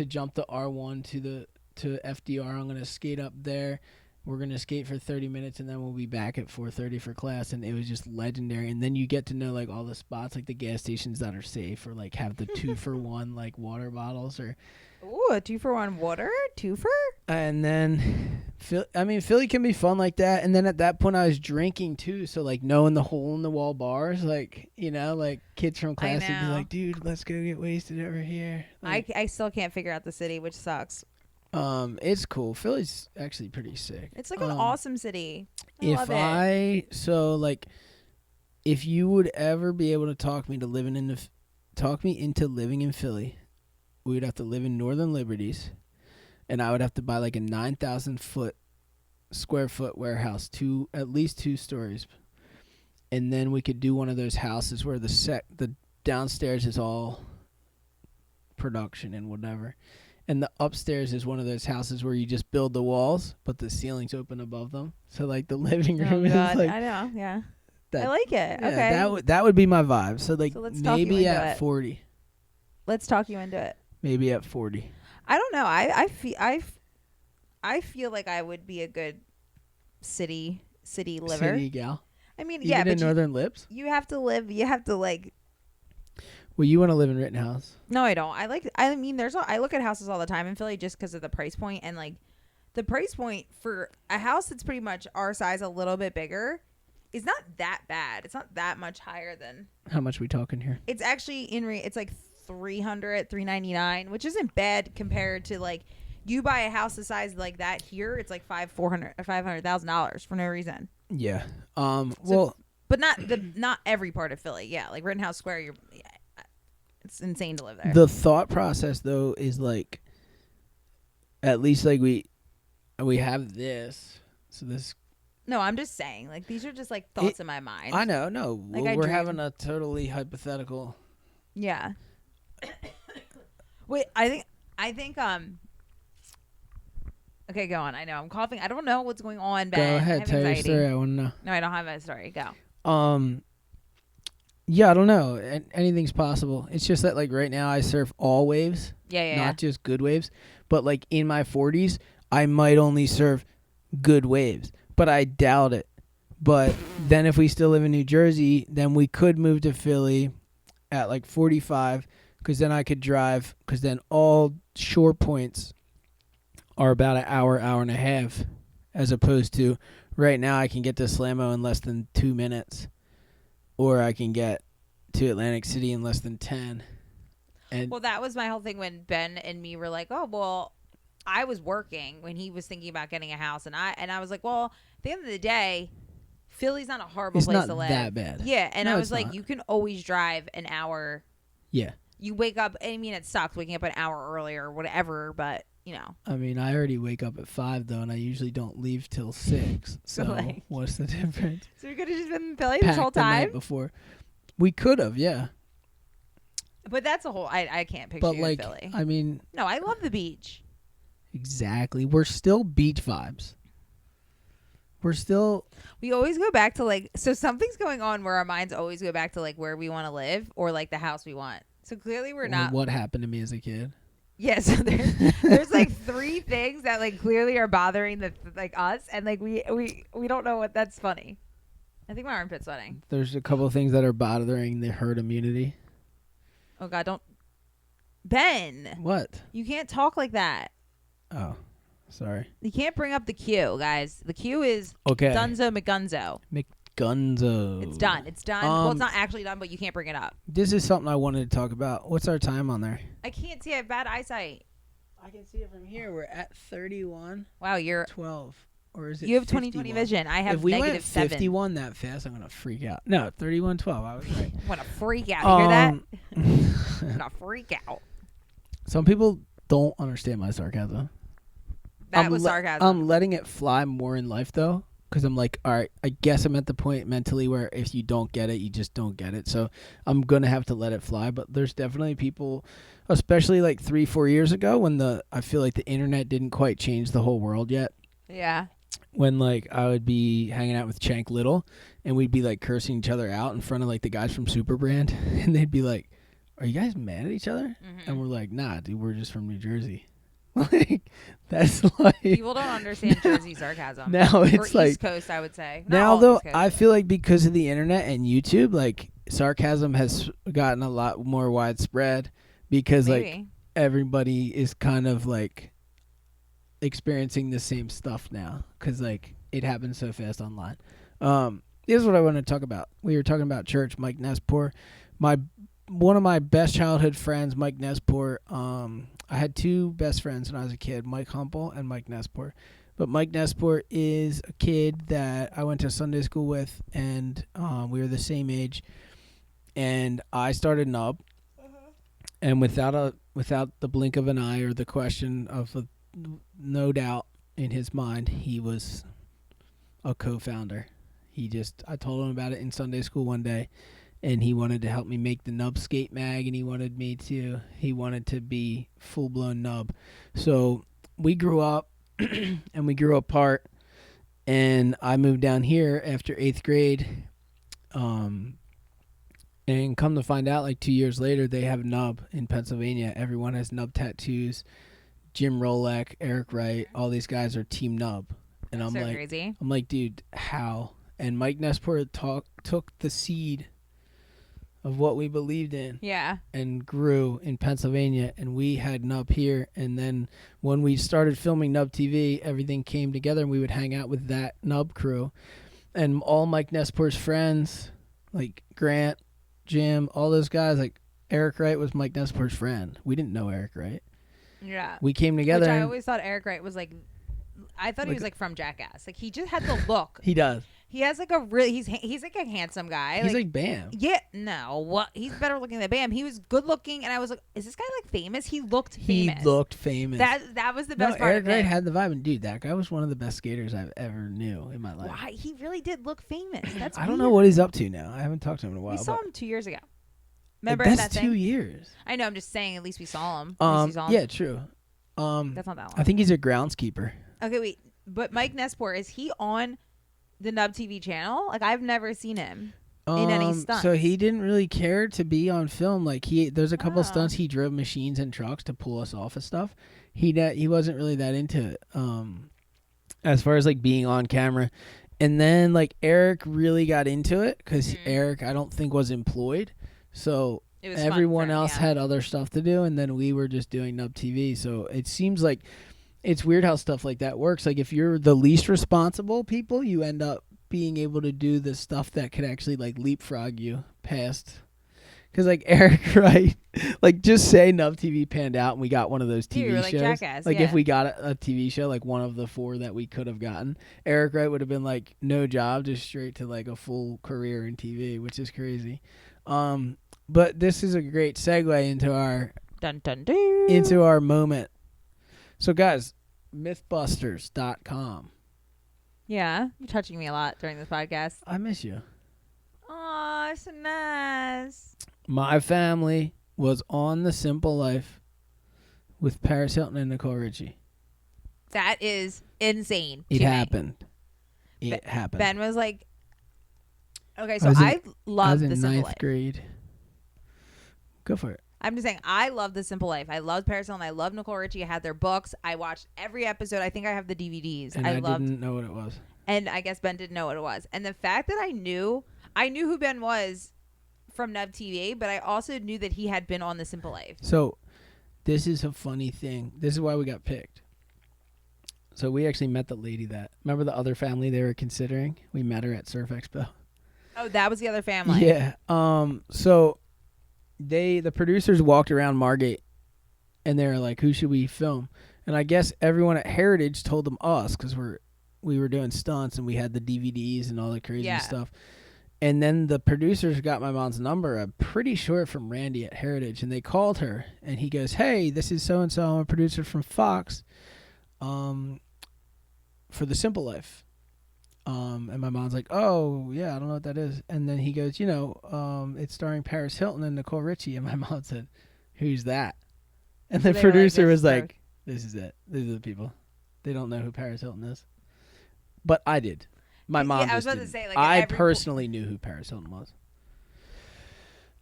jump the R1 to FDR. I'm going to skate up there. We're going to skate for 30 minutes, and then we'll be back at 4:30 for class. And it was just legendary. And then you get to know, like, all the spots, like the gas stations that are safe or, like, have the 2-for-1, like, water bottles or... Ooh, a 2-for-1 water? Twofer? And then, Philly can be fun like that. And then at that point, I was drinking too. So, like, knowing the hole-in-the-wall bars, like, you know, like kids from class would be like, dude, let's go get wasted over here. Like, I still can't figure out the city, which sucks. It's cool. Philly's actually pretty sick. It's like an awesome city. I love it. If you would ever be able to talk me into living in Philly, we would have to live in Northern Liberties, and I would have to buy like a 9,000 square foot warehouse, at least 2 stories, and then we could do one of those houses where the downstairs is all production and whatever, and the upstairs is one of those houses where you just build the walls, but the ceiling's open above them, so like the living room is like. I know, yeah. I like it. Yeah, okay, that would be my vibe. So like maybe at 40. Let's talk you into it. Maybe at 40. I don't know. I feel like I would be a good city liver. City gal. I mean, even but in Northern Lips. You have to live. You have to like. Well, you want to live in Rittenhouse? No, I don't. I look at houses all the time in Philly just because of the price point, and like the price point for a house that's pretty much our size, a little bit bigger, is not that bad. It's not that much higher than. How much we talking here? It's actually it's like $399, which isn't bad compared to like you buy a house the size like that here. It's like $500,000 for no reason. Yeah. But not every part of Philly. Yeah, like Rittenhouse Square. It's insane to live there. The thought process though is like, at least like we have this. So this. No, I'm just saying. Like these are just like thoughts in my mind. I know. No, like we're having a totally hypothetical. Yeah. Wait, I think okay, go on. I know I'm coughing. I don't know what's going on, Ben. Go ahead, tell your story. I want to know. No, I don't have a story. Go. Yeah, I don't know. Anything's possible. It's just that like right now I surf all waves. Yeah. Not just good waves, but like in my 40s, I might only surf good waves, but I doubt it. But then if we still live in New Jersey, then we could move to Philly at like 45, because then I could drive, because then all shore points are about an hour and a half, as opposed to right now I can get to Slammo in less than 2 minutes, or I can get to Atlantic City in less than 10. And Well, that was my whole thing when Ben and me were like, oh, well, I was working when he was thinking about getting a house. And I was like, well, at the end of the day, Philly's not a horrible it's place not to live. that bad. Yeah. And No, I was it's like, not. you can always drive an hour. Yeah. You wake up. I mean, it sucks waking up an hour earlier or whatever. But, you know. I mean, I already wake up at 5, though, and I usually don't leave till 6. So like- what's the difference? So you could have just been in Philly this whole Packed the night time? before. We could have, yeah. But that's a whole. I can't picture But, you like, in Philly. I mean, No, I love the beach. exactly. We're still beach vibes. We're still... We always go back to like, so something's going on where our minds always go back to like where we want to live or like the house we want. So clearly we're or not. what happened to me as a kid. Yeah, so there's like 3 things that like clearly are bothering like us, and like we don't know what. That's funny. I think my armpit's sweating. There's a couple of things that are bothering the herd immunity. Oh God, don't. Ben, What? you can't talk like that. Oh, sorry. You can't bring up the Q, guys. The Q is Okay. Dunzo McGunzo. Gunzo. It's done. It's done. Well, it's not actually done, but you can't bring it up. This is something I wanted to talk about. What's our time on there? I can't see. I have bad eyesight. I can see it from here. We're at 31:12. Wow, Or is it you have 20/20 51? vision. I have If we negative went 7. 51 that fast, I'm going to freak out. No, 31:12. I was right. I'm gonna freak out. You hear that? I'm gonna freak out. Some people don't understand my sarcasm. That was sarcasm. I'm letting it fly more in life, though, because I'm like, all right, I guess I'm at the point mentally where if you don't get it, you just don't get it. So I'm going to have to let it fly. But there's definitely people, especially like 3-4 years ago when I feel like the internet didn't quite change the whole world yet. Yeah. When like I would be hanging out with Chank Little and we'd be like cursing each other out in front of like the guys from Superbrand and they'd be like, are you guys mad at each other? Mm-hmm. And we're like, nah, dude, we're just from New Jersey. Like, that's like... People don't understand Jersey sarcasm. Now it's or like... East Coast, I would say. Not Now, all though, East Coast, I but- feel like because of the internet and YouTube, like, sarcasm has gotten a lot more widespread because, like, Maybe. everybody is kind of, like, experiencing the same stuff now because, like, it happens so fast online. This is what I want to talk about. We were talking about church. Mike Nespor, one of my best childhood friends, Mike Nespor. I had 2 best friends when I was a kid, Mike Humple and Mike Nespor. But Mike Nespor is a kid that I went to Sunday school with, and we were the same age. And I started Nub, and without the blink of an eye or the question of no doubt in his mind, he was a co-founder. I told him about it in Sunday school one day, and he wanted to help me make the Nub skate mag, and he wanted to be full-blown Nub. So we grew up, and we grew apart, and I moved down here after 8th grade, and come to find out, like 2 years later, they have Nub in Pennsylvania. Everyone has Nub tattoos. Jim Rolek, Eric Wright, all these guys are Team Nub. And That's I'm so like, crazy. I'm like, dude, how? And Mike Nespor took the seed of what we believed in Yeah. and grew in Pennsylvania, and we had Nub here. And then when we started filming Nub TV, everything came together, and we would hang out with that Nub crew. And all Mike Nespor's friends, like Grant, Jim, all those guys, like Eric Wright was Mike Nespor's friend. We didn't know Eric Wright. Yeah. We came together. Which I and always thought Eric Wright was like, I thought he Like- was like from Jackass. Like he just had the look. he does. He has like a really, he's like a handsome guy. He's like Bam. yeah, no, what? He's better looking than Bam. He was good looking, and I was like, is this guy like famous? He looked famous. He looked famous. That was the No, best part Eric of it. Wright had the vibe, and dude, that guy was one of the best skaters I've ever knew in my life. Why? He really did look famous. That's I don't know weird. what he's up to now. I haven't talked to him in a while. We saw but him 2 years ago. Remember that's that 2 thing? years. I know. I'm just saying. At least we saw him. At least we saw him. Yeah, true. That's not that long. I think he's a groundskeeper. Okay, wait. But Mike Nespor, is he on the Nub TV channel? Like I've never seen him in any stunts. So he didn't really care to be on film. Like there's a couple Oh. stunts he drove machines and trucks to pull us off of stuff. He wasn't really that into it. As far as like being on camera, and then like Eric really got into it because Eric I don't think was employed, so It was fun everyone for him, else yeah. had other stuff to do, and then we were just doing Nub TV. So it seems like it's weird how stuff like that works. Like if you're the least responsible people, you end up being able to do the stuff that could actually like leapfrog you past Because like Eric Wright, like just say Nub TV panned out and we got one of those Dude, TV like shows. Jackass, Like yeah. if we got a TV show, like one of the 4 that we could have gotten, Eric Wright would have been like no job, just straight to like a full career in TV, which is crazy. But this is a great segue into our Dun dun dun. into our moment. So guys, mythbusters.com. Yeah, you're touching me a lot during this podcast. I miss you. Oh, so nice. My family was on The Simple Life with Paris Hilton and Nicole Richie. That is insane. It to me. happened. It happened. Ben was like, okay, so I love was The in Simple 9th Life. grade. Go for it. I'm just saying, I love The Simple Life. I loved Paris Hilton. I love Nicole Richie. I had their books. I watched every episode. I think I have the DVDs. And I loved, didn't know what it was. and I guess Ben didn't know what it was. And the fact that I knew who Ben was from Nub TV, but I also knew that he had been on The Simple Life. So, this is a funny thing. This is why we got picked. So, we actually met the lady that... Remember the other family they were considering? We met her at Surf Expo. Oh, that was the other family. Yeah. So, the producers walked around Margate, and they were like, who should we film? And I guess everyone at Heritage told them us, because we were doing stunts, and we had the DVDs and all the crazy stuff. And then the producers got my mom's number, I'm pretty sure from Randy at Heritage, and they called her, and he goes, hey, this is so-and-so, I'm a producer from Fox for The Simple Life. And my mom's like, oh, yeah, I don't know what that is. And then he goes, it's starring Paris Hilton and Nicole Richie. And my mom said, who's that? And the They were like, producer "This was is like, this is it. These are the people. They don't know who Paris Hilton is. But I did. My mom I was just about to didn't. say, like, I every personally knew who Paris Hilton was.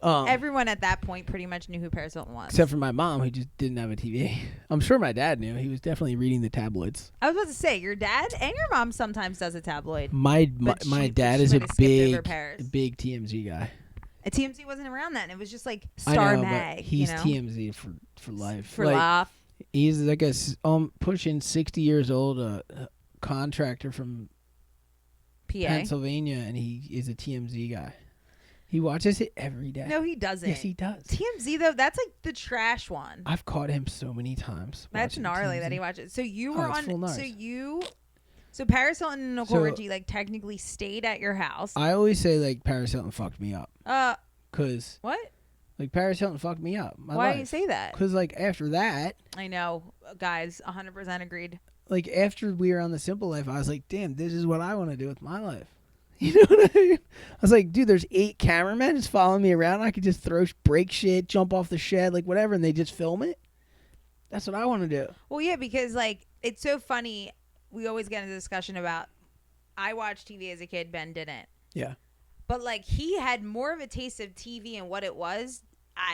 Everyone at that point pretty much knew who Paris Hilton was. Except for my mom, who just didn't have a TV. I'm sure my dad knew. He was definitely reading the tabloids. I was about to say, your dad and your mom sometimes does a tabloid. My dad is a might have skipped over Paris. big TMZ guy. A TMZ wasn't around then. It was just like I Star know, Mag. but he's you know? TMZ for life. For like, life. He's like pushing 60 years old, a contractor from PA. Pennsylvania, and he is a TMZ guy. He watches it every day. No, he doesn't. Yes, he does. TMZ though, that's like the trash one. I've caught him so many times. That's watching gnarly TMZ. that he watches. So you were it's full on. gnarls. So Paris Hilton and Nicole So- Richie like technically stayed at your house. I always say like Paris Hilton fucked me up, cause What? like Paris Hilton fucked me up. Why do you say that? Cause like after that, I know, guys. 100% agreed. like after we were on The Simple Life, I was like, damn, this is what I want to do with my life. You know what I mean? I was like, dude, there's 8 cameramen just following me around. I could just break shit, jump off the shed, like whatever, and they just film it. That's what I want to do. Well, yeah, because like it's so funny. We always get into a discussion about. I watched TV as a kid. Ben didn't. Yeah. But like he had more of a taste of TV and what it was.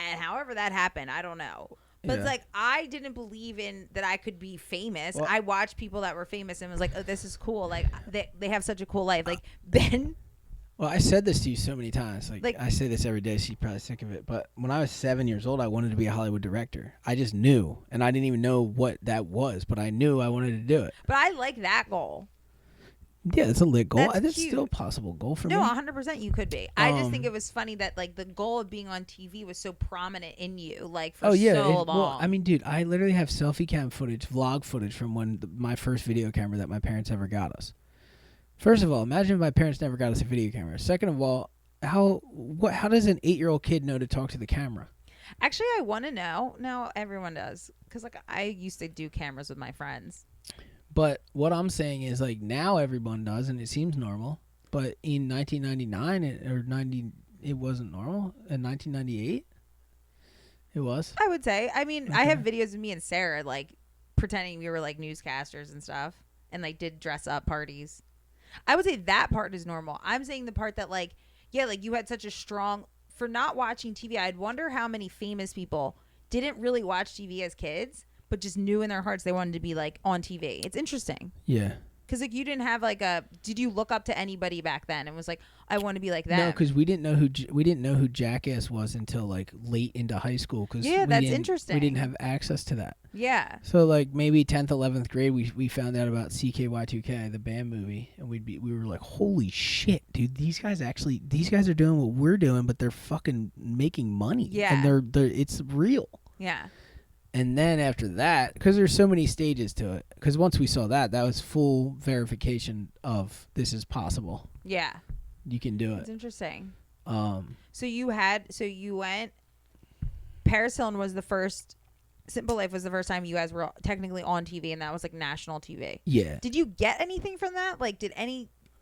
And however that happened, I don't know. But it's like I didn't believe in that I could be famous. Well, I watched people that were famous and was like, oh, this is cool. Like they have such a cool life. Like Ben. Well, I said this to you so many times. Like Like- I say this every day, so you're probably sick of it. But when I was 7 years old, I wanted to be a Hollywood director. I just knew, and I didn't even know what that was, but I knew I wanted to do it. But I like that goal. Yeah, it's a lit goal. That's That's cute. still a possible goal for No, me. 100% you could be. I just think it was funny that like the goal of being on TV was so prominent in you, like for so long. Well, I mean, dude, I literally have selfie cam footage, vlog footage from when my first video camera that my parents ever got us. First of all, imagine if my parents never got us a video camera. Second of all, how does an 8-year-old kid know to talk to the camera? Actually, I want to know. No, everyone does. Because like I used to do cameras with my friends. But what I'm saying is, like, now everyone does, and it seems normal. But in 1999 it wasn't normal. In 1998, it was. I would say. I mean, I Okay. have videos of me and Sarah like pretending we were like newscasters and stuff, and like did dress up parties. I would say that part is normal. I'm saying the part that like, yeah, like you had such a strong for not watching TV. I'd wonder how many famous people didn't really watch TV as kids, but just knew in their hearts they wanted to be like on TV. It's interesting. Yeah. Because like you didn't have like a. Did you look up to anybody back then and was like, I want to be like them? No, because we didn't know who Jackass was until like late into high school. Cause that's interesting. We didn't have access to that. Yeah. So like maybe 10th, 11th grade, we found out about CKY2K, the band movie, and we were like, holy shit, dude! These guys are doing what we're doing, but they're fucking making money. Yeah. And they're it's real. Yeah. And then after that, because there's so many stages to it, because once we saw that was full verification of this is possible. Yeah. You can do It's it. interesting. So you went. Paris Hilton was the first. Simple Life was the first time you guys were technically on TV, and that was like national TV. Yeah. Did you get anything from that? Like, did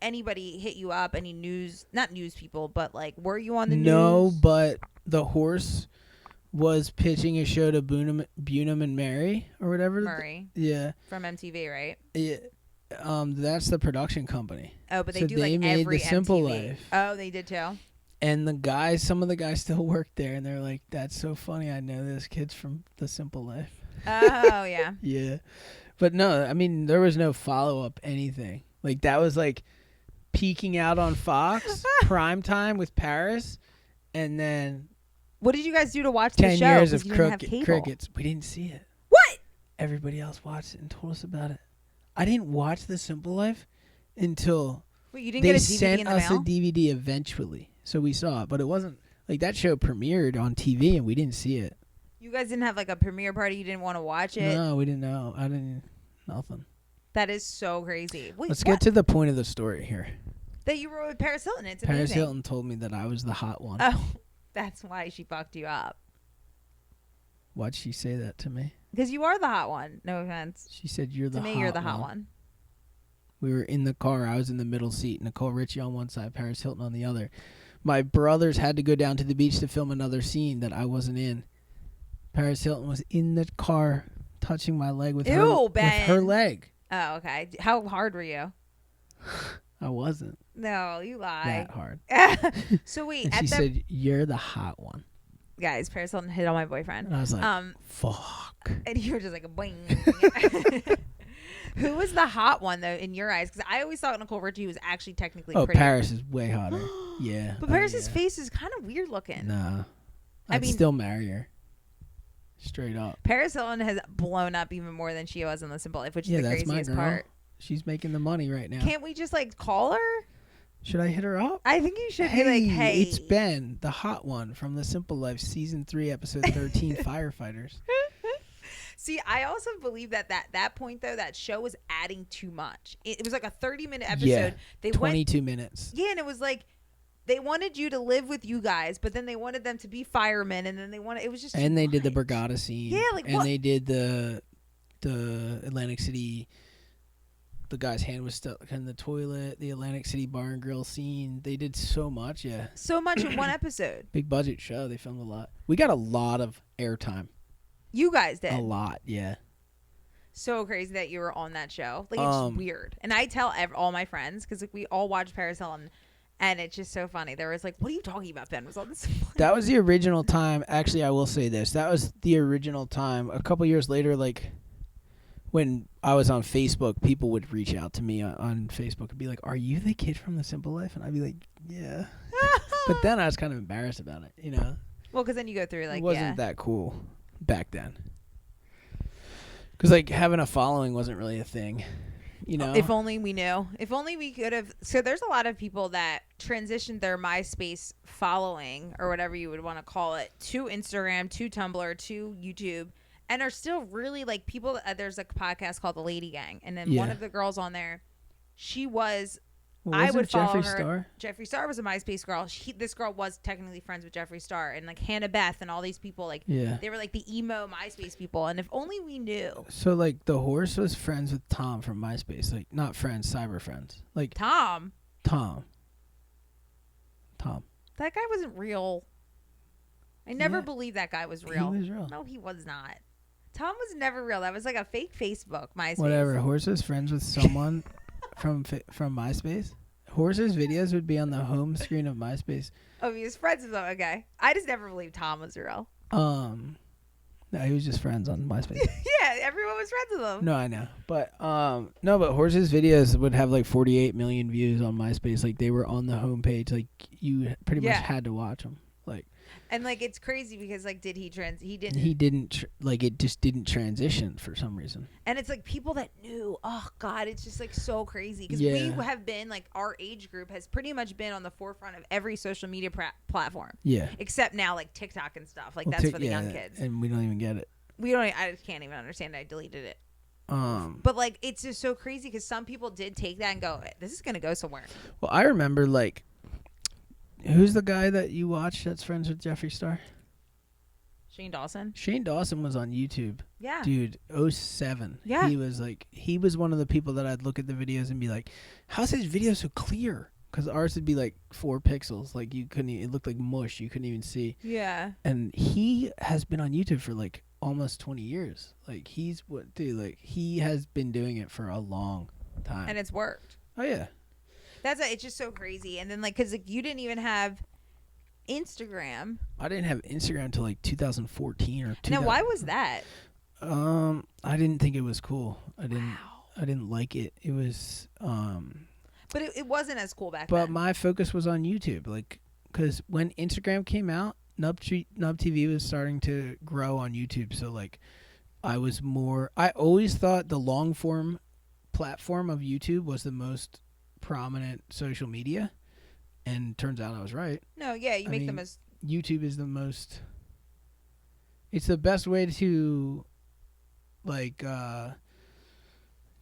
anybody hit you up? Any news? Not news people, but like, were you on the news? No, but the horse was pitching a show to Bunham and Mary or whatever. Murray. Yeah. From MTV, right? Yeah. That's the production company. Oh, but they So do they like made every The Simple MTV. Life. Oh, they did too. And some of the guys still work there, and they're like, "That's so funny. I know this kid's from The Simple Life." Oh yeah. Yeah. But no, I mean, there was no follow up anything. Like that was like peeking out on Fox prime time with Paris, and then What did you guys do to watch the 10 show? years 'Cause of you didn't have cable. crickets. We didn't see it. What? Everybody else watched it and told us about it. I didn't watch The Simple Life until Wait, you didn't they get a DVD sent in the us mail? a DVD eventually. So we saw it, but it wasn't like that show premiered on TV and we didn't see it. You guys didn't have like a premiere party. You didn't want to watch it. No, we didn't know. I didn't. Nothing. That is so crazy. Wait, Let's what? get to the point of the story here. That you were with Paris Hilton. It's Paris amazing. Hilton told me that I was the hot one. Oh, that's why she fucked you up. Why'd she say that to me? Because you are the hot one. No offense. She said, "You're the To me, hot you're the hot one. We were in the car. I was in the middle seat. Nicole Richie on one side, Paris Hilton on the other. My brothers had to go down to the beach to film another scene that I wasn't in. Paris Hilton was in the car touching my leg with, Ben. her leg. Oh, okay. How hard were you? I wasn't No, you lie. that hard. So wait, And at she the said, "You're the hot one." guys, Paris Hilton hit on my boyfriend. And I was like, Um, fuck. and you were just like a boing. Who was the hot one though in your eyes? Because I always thought Nicole Richie was actually technically Oh, pretty. Paris is way hotter. Yeah. But Paris's face is kind of weird looking. Nah. I I'd mean- still marry her. Straight up. Paris Hilton has blown up even more than she was in The Simple Life, which is Yeah, the that's my craziest girl. part. She's making the money right now. Can't we just like call her? Should I hit her up? I think you should be like, hey. It's Ben, the hot one from The Simple Life, Season 3, Episode 13, Firefighters. See, I also believe that that point though, that show was adding too much. It was like a 30-minute episode. Yeah, They 22 minutes. Yeah, and it was like they wanted you to live with you guys, but then they wanted them to be firemen, and then it was just And too they did the much. Brigada scene. Yeah, like and what? they did the Atlantic City. The guy's hand was stuck in the toilet. The Atlantic City Bar and Grill scene. They did so much. Yeah, So much in one episode. big budget show. They filmed a lot. We got a lot of airtime. You guys did. A lot. Yeah. So crazy that you were on that show. Like it's just weird. And I tell all my friends because like we all watch Paris Hilton, and it's just so funny. There was like, "What are you talking about?" Ben was on this. That was the original time. Actually, I will say this. That was the original time. A couple years later, like when I was on Facebook, people would reach out to me on Facebook and be like, "Are you the kid from The Simple Life?" And I'd be like, "Yeah." But then I was kind of embarrassed about it, you know? Well, because then you go through like it wasn't that cool back then. Because like having a following wasn't really a thing, you know? If only we knew. If only we could have. So there's a lot of people that transitioned their MySpace following or whatever you would want to call it to Instagram, to Tumblr, to YouTube, and are still really like people. There's a podcast called The Lady Gang, and then one Yeah. of the girls on there, she was. Well, I wasn't would follow Jeffree her. Star? Jeffree Star was a MySpace girl. This girl was technically friends with Jeffree Star, and like Hannah Beth and all these people. Like Yeah. they were like the emo MySpace people. And if only we knew. So like the horse was friends with Tom from MySpace. Like not friends, cyber friends. Like Tom, Tom. that guy wasn't real. I never Yeah. believed that guy was real. He was real. No, he was not. Tom was never real. That was like a fake Facebook, MySpace. Whatever. Horse's friends with someone from MySpace. Horse's videos would be on the home screen of MySpace. Oh, he was friends with them. Okay. I just never believed Tom was real. No, he was just friends on MySpace. Yeah, everyone was friends with him. No, I know. But no, but Horse's videos would have like 48 million views on MySpace. Like they were on the homepage. Like you pretty much had to watch them. Like, and like it's crazy because like he didn't like it just didn't transition for some reason. And it's like people that knew, oh god, it's just like so crazy because Yeah. we have been like our age group has pretty much been on the forefront of every social media platform. Yeah. Except now like TikTok and stuff. Like Well, that's for the young kids. And we don't even get it. I just can't even understand it. I deleted it. But like it's just so crazy because some people did take that and go, this is gonna go somewhere. Well, I remember like, who's the guy that you watch that's friends with Jeffree Star? Shane Dawson. Shane Dawson was on YouTube. Yeah. Dude, 07. Yeah. He was one of the people that I'd look at the videos and be like, how's his video so clear? Because ours would be like 4 pixels. Like you couldn't, it looked like mush. You couldn't even see. Yeah. And he has been on YouTube for like almost 20 years. Like he has been doing it for a long time. And it's worked. Oh yeah. It's just so crazy. And then like, cause like, you didn't even have Instagram. I didn't have Instagram until like 2014 or 2000. Now, why was that? I didn't think it was cool. I didn't like it. It was But it wasn't as cool back But then. my focus was on YouTube, like, because when Instagram came out, Nub TV was starting to grow on YouTube. So like, I always thought the long form platform of YouTube was the most prominent social media, and turns out I was right. No, yeah, you make the most. YouTube is the most. It's the best way to, like,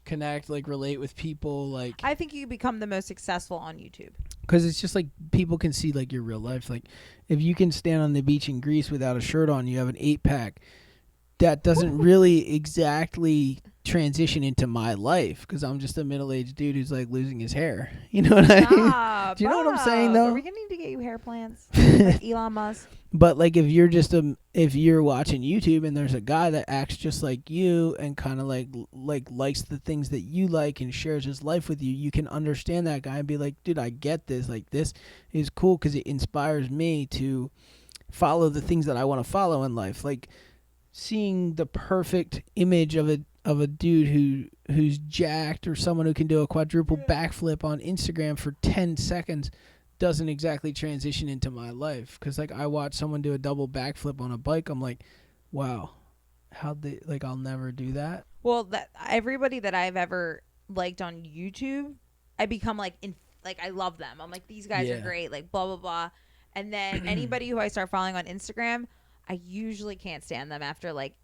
connect, like, relate with people, like. I think you become the most successful on YouTube. Because it's just like people can see like your real life. Like if you can stand on the beach in Greece without a shirt on, you have an 8-pack. That doesn't really exactly transition into my life because I'm just a middle-aged dude who's like losing his hair. You know what I mean? Do you know what I'm saying though? Are we gonna need to get you hair plants like Elon Musk? But like if you're watching YouTube and there's a guy that acts just like you and kind of like likes the things that you like and shares his life with you, you can understand that guy and be like, dude, I get this. Like this is cool because it inspires me to follow the things that I want to follow in life. Like seeing the perfect image of a dude who's jacked or someone who can do a quadruple backflip on Instagram for 10 seconds doesn't exactly transition into my life. Because like I watch someone do a double backflip on a bike, I'm like, wow, I'll never do that. Well, that everybody that I've ever liked on YouTube, I become like I love them. I'm like, these guys are great, like blah blah blah. And then anybody who I start following on Instagram, I usually can't stand them after like.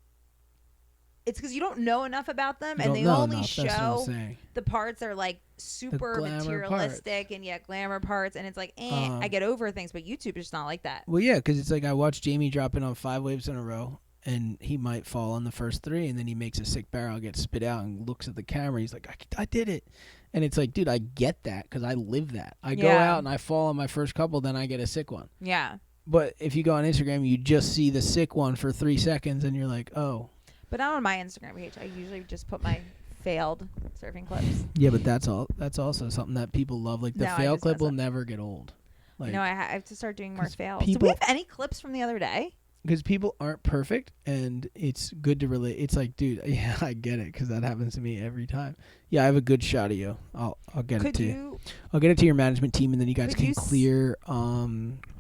It's because you don't know enough about them, and they only show the parts that are like super materialistic and glamour parts, and it's like, I get over things, but YouTube is not like that. Well, yeah, because it's like I watched Jamie drop in on 5 waves in a row, and he might fall on the first 3, and then he makes a sick barrel, gets spit out, and looks at the camera. He's like, I did it. And it's like, dude, I get that because I live that. I go out and I fall on my first couple, then I get a sick one. Yeah. But if you go on Instagram, you just see the sick one for 3 seconds, and you're like, oh. But not on my Instagram page. I usually just put my failed surfing clips. Yeah, but that's also something that people love. Like the fail clip will never get old. Like, no, I have to start doing more fails. Do we have any clips from the other day? Because people aren't perfect, and it's good to relate. It's like, dude, yeah, I get it, because that happens to me every time. Yeah, I have a good shot of you. I'll get it to you. I'll get it to your management team, and then you guys can clear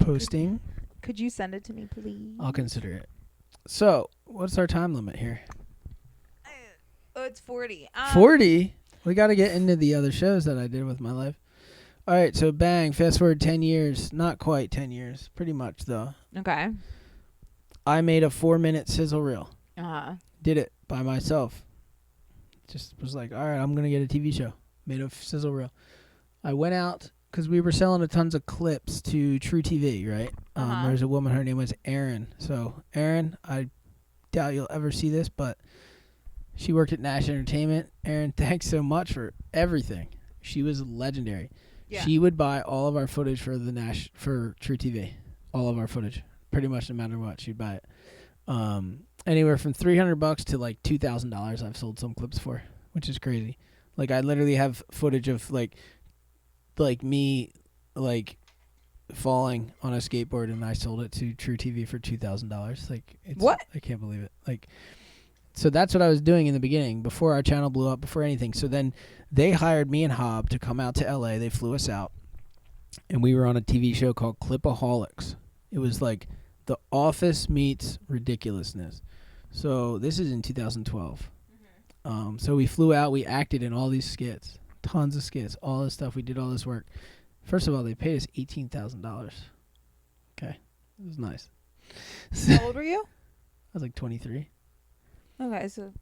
posting. Could you send it to me, please? I'll consider it. So, what's our time limit here? Oh, it's 40. 40? We got to get into the other shows that I did with my life. All right, so bang, fast forward 10 years. Not quite 10 years. Pretty much, though. Okay. I made a 4-minute sizzle reel. Uh-huh. Did it by myself. Just was like, all right, I'm going to get a TV show. Made a sizzle reel. I went out, because we were selling a tons of clips to True TV, right? There's a woman, her name was Erin. So, Erin, I doubt you'll ever see this, but she worked at Nash Entertainment. Erin, thanks so much for everything. She was legendary. Yeah. She would buy all of our footage for True TV. All of our footage. Pretty much no matter what, she'd buy it. Anywhere from $300 to like $2,000 I've sold some clips for, which is crazy. Like I literally have footage of like me like falling on a skateboard, and I sold it to True TV for $2,000. Like, What? I can't believe it. Like, so that's what I was doing in the beginning, before our channel blew up, before anything. So then they hired me and Hob to come out to LA. They flew us out, and we were on a TV show called Clipaholics. It was like The Office meets ridiculousness. So this is in 2012. So we flew out. We acted in all these skits, tons of skits, all this stuff. We did all this work. First of all, they paid us $18,000. Okay, it was nice. How old were you? I was like 23. Okay, so.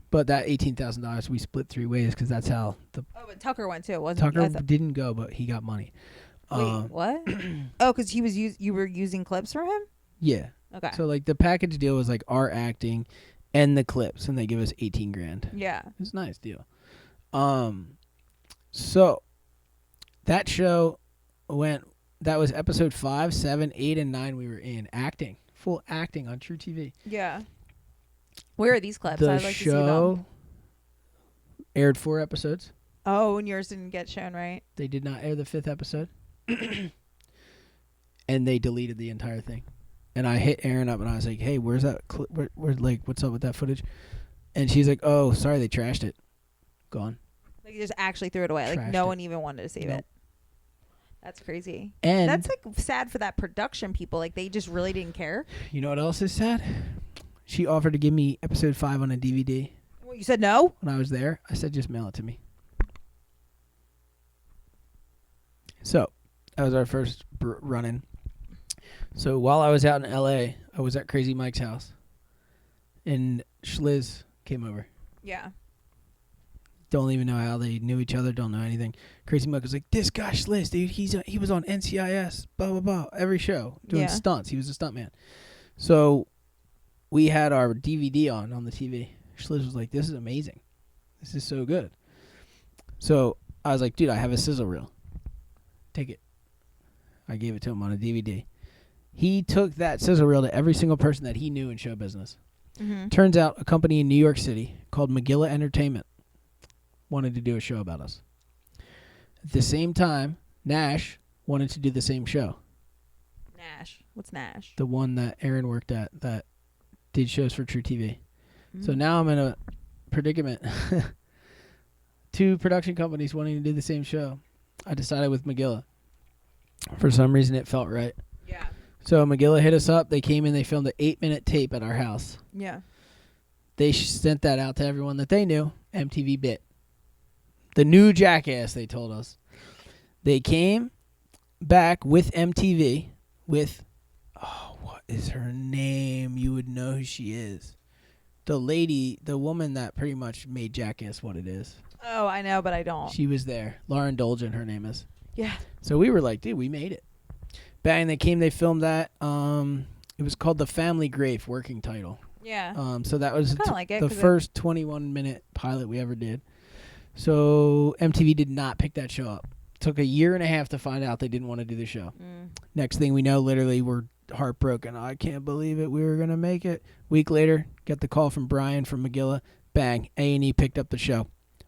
But that $18,000 we split 3 ways, because that's how the Oh, but Tucker went too. Wasn't Tucker didn't go, but he got money. Wait, what? Oh, because you were using clips for him? Yeah. Okay. So like the package deal was like our acting and the clips, and they give us $18,000. Yeah. It's a nice deal. So that show went. That was episode 5, 7, 8, and 9. We were in acting, full acting on True TV. Yeah. Where are these clips? The I'd like to see show them. aired 4 episodes. Oh, and yours didn't get shown, right? They did not air the 5th episode, and they deleted the entire thing. And I hit Erin up, and I was like, "Hey, where's that? Where's like, what's up with that footage?" And she's like, "Oh, sorry, they trashed it. Gone." Like, you just actually threw it away. Like, Trashed no it. one even wanted to save Nope. it. That's crazy. And That's like sad for that production people. Like, they just really didn't care. you know what else is sad? She offered to give me episode 5 on a DVD. Well, you said no? When I was there, I said, "Just mail it to me." So that was our first run-in. So while I was out in LA, I was at Crazy Mike's house, and Schliz came over. Yeah. Don't even know how they knew each other. Don't know anything. Crazy Mike was like, "This guy Schliz, dude, he was on NCIS, blah blah blah, every show doing stunts. He was a stuntman." So we had our DVD on the TV. Schliz was like, "This is amazing. This is so good." So I was like, "Dude, I have a sizzle reel. Take it." I gave it to him on a DVD. He took that sizzle reel to every single person that he knew in show business. Mm-hmm. Turns out a company in New York City called McGilla Entertainment wanted to do a show about us. At the same time, Nash wanted to do the same show. Nash. What's Nash? The one that Aaron worked at that did shows for True TV. Mm-hmm. So now I'm in a predicament. 2 production companies wanting to do the same show. I decided with McGilla. For some reason, it felt right. Yeah. So McGilla hit us up. They came in. They filmed an 8-minute tape at our house. Yeah. They sent that out to everyone that they knew. MTV bit. The new Jackass, they told us. They came back with MTV with, oh, what is her name? You would know who she is. The lady, the woman that pretty much made Jackass what it is. Oh, I know, but I don't. She was there. Lauren Dolgen, her name is. Yeah. So we were like, dude, we made it. Bang, they came, they filmed that. It was called The Family Grave, working title. Yeah. So that was like it, the first 21-minute pilot we ever did. So MTV did not pick that show up. Took a year and a half to find out they didn't want to do the show. Next thing we know, literally, we're heartbroken. I can't believe it. We were going to make it. Week later, get the call from Brian from McGilla. Bang, A&E picked up the show.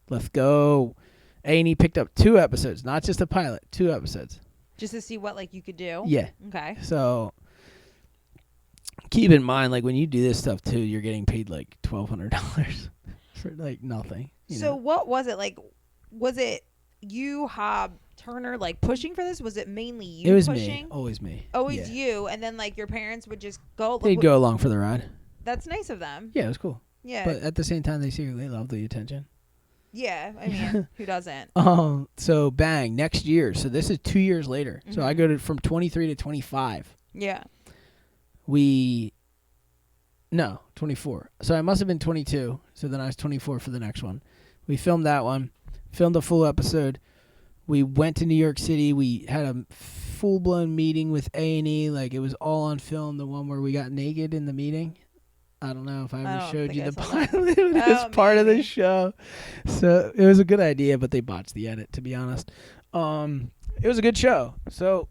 Let's go. A&E picked up 2 episodes, not just a pilot, 2 episodes. Just to see what, like, you could do? Yeah. Okay. So keep in mind, like, when you do this stuff, too, you're getting paid, like, $1,200 for, like, nothing. So what was it? Like, was it you, Hob, Turner, like, pushing for this? Was it mainly you It was pushing? me. Always me. Always Yeah. you. And then, like, your parents would just go. They'd go along for the ride. That's nice of them. Yeah, it was cool. Yeah. But at the same time, they secretly love the attention. Yeah. I mean, who doesn't? So bang, next year. So this is 2 years later. So I go from 23 to 25. Yeah. 24. So I must have been 22. So then I was 24 for the next one. We filmed that one. Filmed a full episode. We went to New York City. We had a full-blown meeting with A&E. Like, it was all on film. The one where we got naked in the meeting. I don't know if I ever showed you the pilot. It was part of the show. So it was a good idea, but they botched the edit, to be honest. It was a good show. So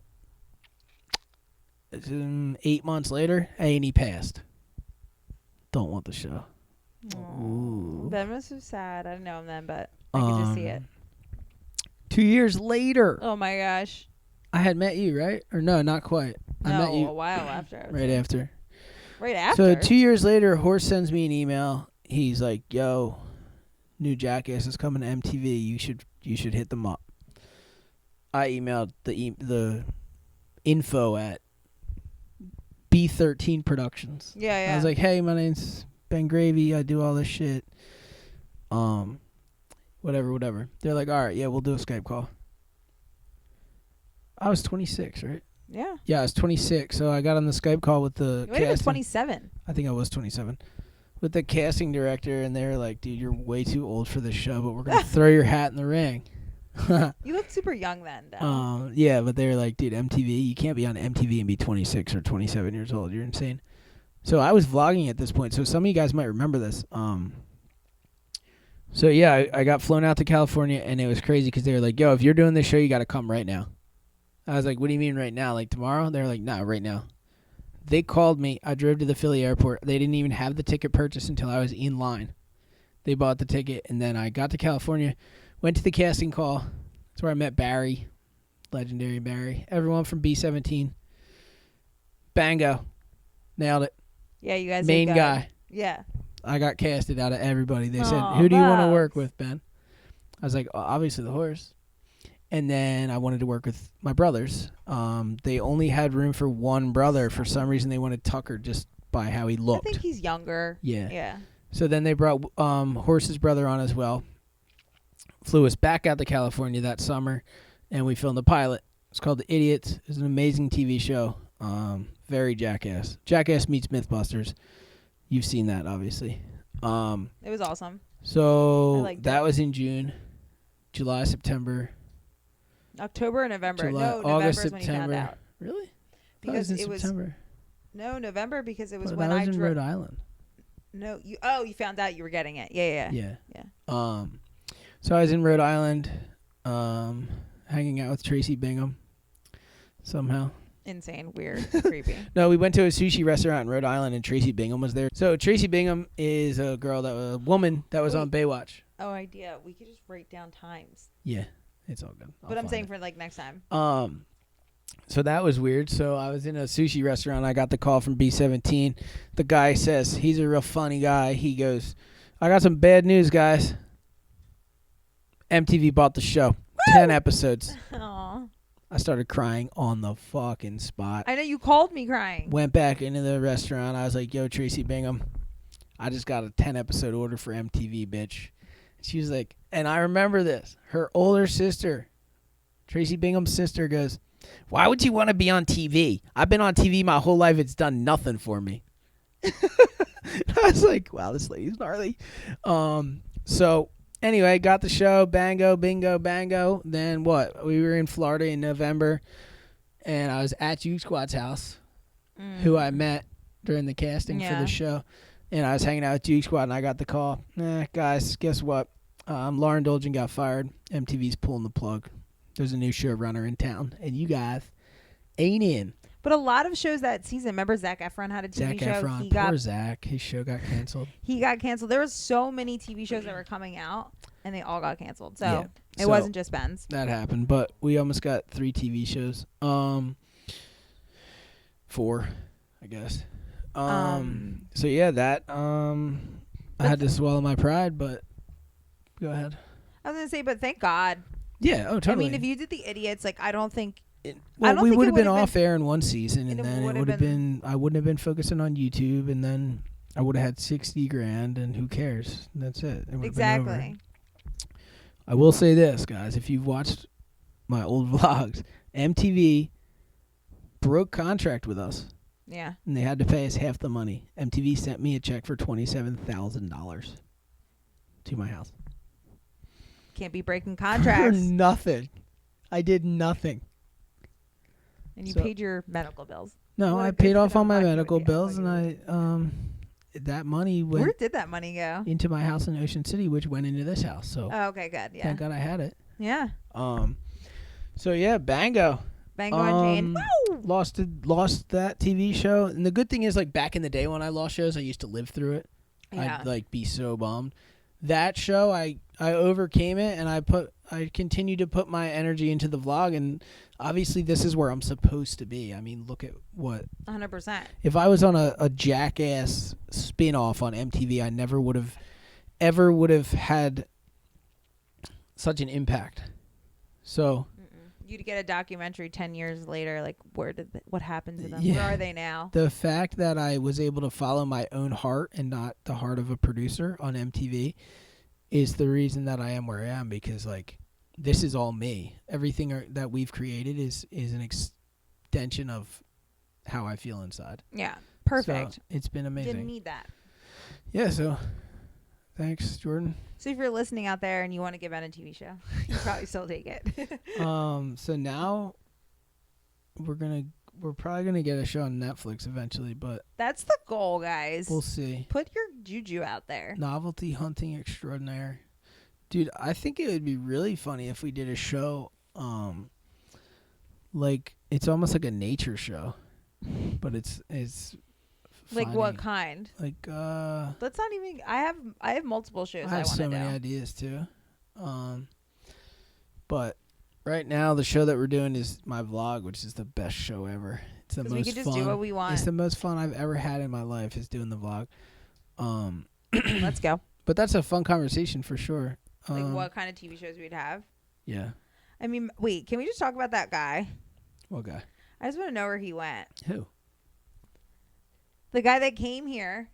8 months later, A&E passed. Don't want the show. Ooh. That was so sad. I didn't know him then, but I could just see it. 2 years later. Oh my gosh. I had met you, right? Or no, not quite. I No, met you a while after. I would right say. after. Right after. So 2 years later, Horse sends me an email. He's like, "Yo, new Jackass is coming to MTV. You should hit them up." I emailed the info at B13 Productions. Yeah, yeah. I was like, "Hey, my name's Ben Gravy. I do all this shit. Whatever. They're like, "All right, yeah, we'll do a Skype call." I was 26, right? yeah. Yeah, I was 26. So I got on the Skype call with the You might have been casting. 27. I think I was 27. With the casting director, and they were like, "Dude, you're way too old for this show, but we're gonna throw your hat in the ring." You looked super young then, though. Yeah, but they were like, "Dude, MTV, you can't be on MTV and be 26 or 27 years old. You're insane." So I was vlogging at this point. So some of you guys might remember this. So yeah, I got flown out to California, and it was crazy because they were like, "Yo, if you're doing this show, you got to come right now." I was like, "What do you mean right now? Like tomorrow?" They're like, "Nah, right now." They called me. I drove to the Philly airport. They didn't even have the ticket purchased until I was in line. They bought the ticket, and then I got to California, went to the casting call. That's where I met Barry, legendary Barry. Everyone from B17. Bango. Nailed it. Yeah, you guys. Main did good. guy. Yeah. I got casted out of everybody. They said, Aw, "Who do you want to Bugs. work with, Ben?" I was like, "Obviously the Horse." And then I wanted to work with my brothers. They only had room for one brother. For some reason, they wanted Tucker just by how he I looked. think he's younger. Yeah. Yeah. So then they brought Horse's brother on as well. Flew us back out to California that summer, and we filmed the pilot. It's called The Idiots. It's an amazing TV show. Very Jackass. Jackass meets Mythbusters. You've seen that, obviously. It was awesome. So I liked that it. was in June, July, September, October or November. July, No, November August, is when you found September. out. Really? Because in it was September. no November because it was But when I I was in drove. Rhode Island. No, you found out you were getting it. Yeah. Yeah. So I was in Rhode Island, hanging out with Tracy Bingham. Somehow. Insane, weird, creepy. No, we went to a sushi restaurant in Rhode Island, and Tracy Bingham was there. So Tracy Bingham is a woman that was on Baywatch. Oh, idea. We could just write down times. Yeah, it's all good. But I'm saying for like next time. So that was weird. So I was in a sushi restaurant. I got the call from B17. The guy says, he's a real funny guy. He goes, "I got some bad news, guys. MTV bought the show. 10 episodes." Aw. I started crying on the fucking spot. I know you called me crying. Went back into the restaurant. I was like, "Yo, Tracy Bingham, I just got a 10-episode order for MTV, bitch." She was like, and I remember this. Her older sister, Tracy Bingham's sister, goes, "Why would you want to be on TV? I've been on TV my whole life. It's done nothing for me." I was like, wow, this lady's gnarly. So anyway, got the show. Bango, bingo, bango. Then what? We were in Florida in November, and I was at Juke Squad's house, who I met during the casting for the show. And I was hanging out with Juke Squad, and I got the call. Guys, guess what? Lauren Dolgen got fired. MTV's pulling the plug. There's a new showrunner in town, and you guys ain't in. But a lot of shows that season, remember Zac Efron had a TV show? Zac Efron, poor Zac. His show got canceled. He got canceled. There was so many TV shows that were coming out, and they all got canceled. So Yeah. it wasn't just Ben's. That happened, but we almost got 3 TV shows. 4, I guess. So yeah, that I had to swallow my pride, but go ahead. I was gonna say, but thank God. Yeah, oh totally. I mean, if you did the Idiots, like I don't think. Well, don't we think would it have been would've off air in one season, and it then it would've would have been. I wouldn't have been focusing on YouTube, and then I would have had $60,000, and who cares? That's it. It would've been over. Exactly. I will say this, guys: if you've watched my old vlogs, MTV broke contract with us, Yeah. and they had to pay us half the money. MTV sent me a check for $27,000 to my house. Can't be breaking For contracts. nothing. I did nothing. And you So- paid your medical bills. No, What a I good paid for off them. all my I would- medical yeah, bills, well, and I that money went Where did that money go? into my house in Ocean City, which went into this house. So Oh, okay, good. Yeah. thank God I had it. Yeah. So yeah, Bango. Bango and Jane. Woo! Lost that TV show, and the good thing is, like back in the day when I lost shows, I used to live through it. Yeah. I'd like be so bummed. That show, I overcame it, and I I continue to put my energy into the vlog, and obviously this is where I'm supposed to be. I mean, look at what 100%. if I was on a Jackass spin-off on MTV, I never would have had such an impact. So You'd get a documentary 10 years later, like what happened to them? Yeah. Where are they now? The fact that I was able to follow my own heart and not the heart of a producer on MTV is the reason that I am where I am, because like this is all me. Everything that we've created is an extension of how I feel inside. Yeah, perfect. So it's been amazing. Didn't need that. Yeah, so thanks, Jordan. So if you're listening out there and you want to give out a TV show, you probably still take it. So now we're probably gonna get a show on Netflix eventually, but That's the goal, guys. we'll see. Put your juju out there. Novelty hunting extraordinaire. Dude, I think it would be really funny if we did a show, like it's almost like a nature show, but it's Like funny. what kind? Like Let's not even. I have multiple shows I have want so to many do. ideas too. But right now the show that we're doing is my vlog, which is the best show ever. It's the most we could just fun. do what we want. It's the most fun I've ever had in my life is doing the vlog. Let's go. But that's a fun conversation for sure. Like what kind of TV shows we'd have? Yeah. I mean, wait. Can we just talk about that guy? What guy? I just want to know where he went. Who? The guy that came here.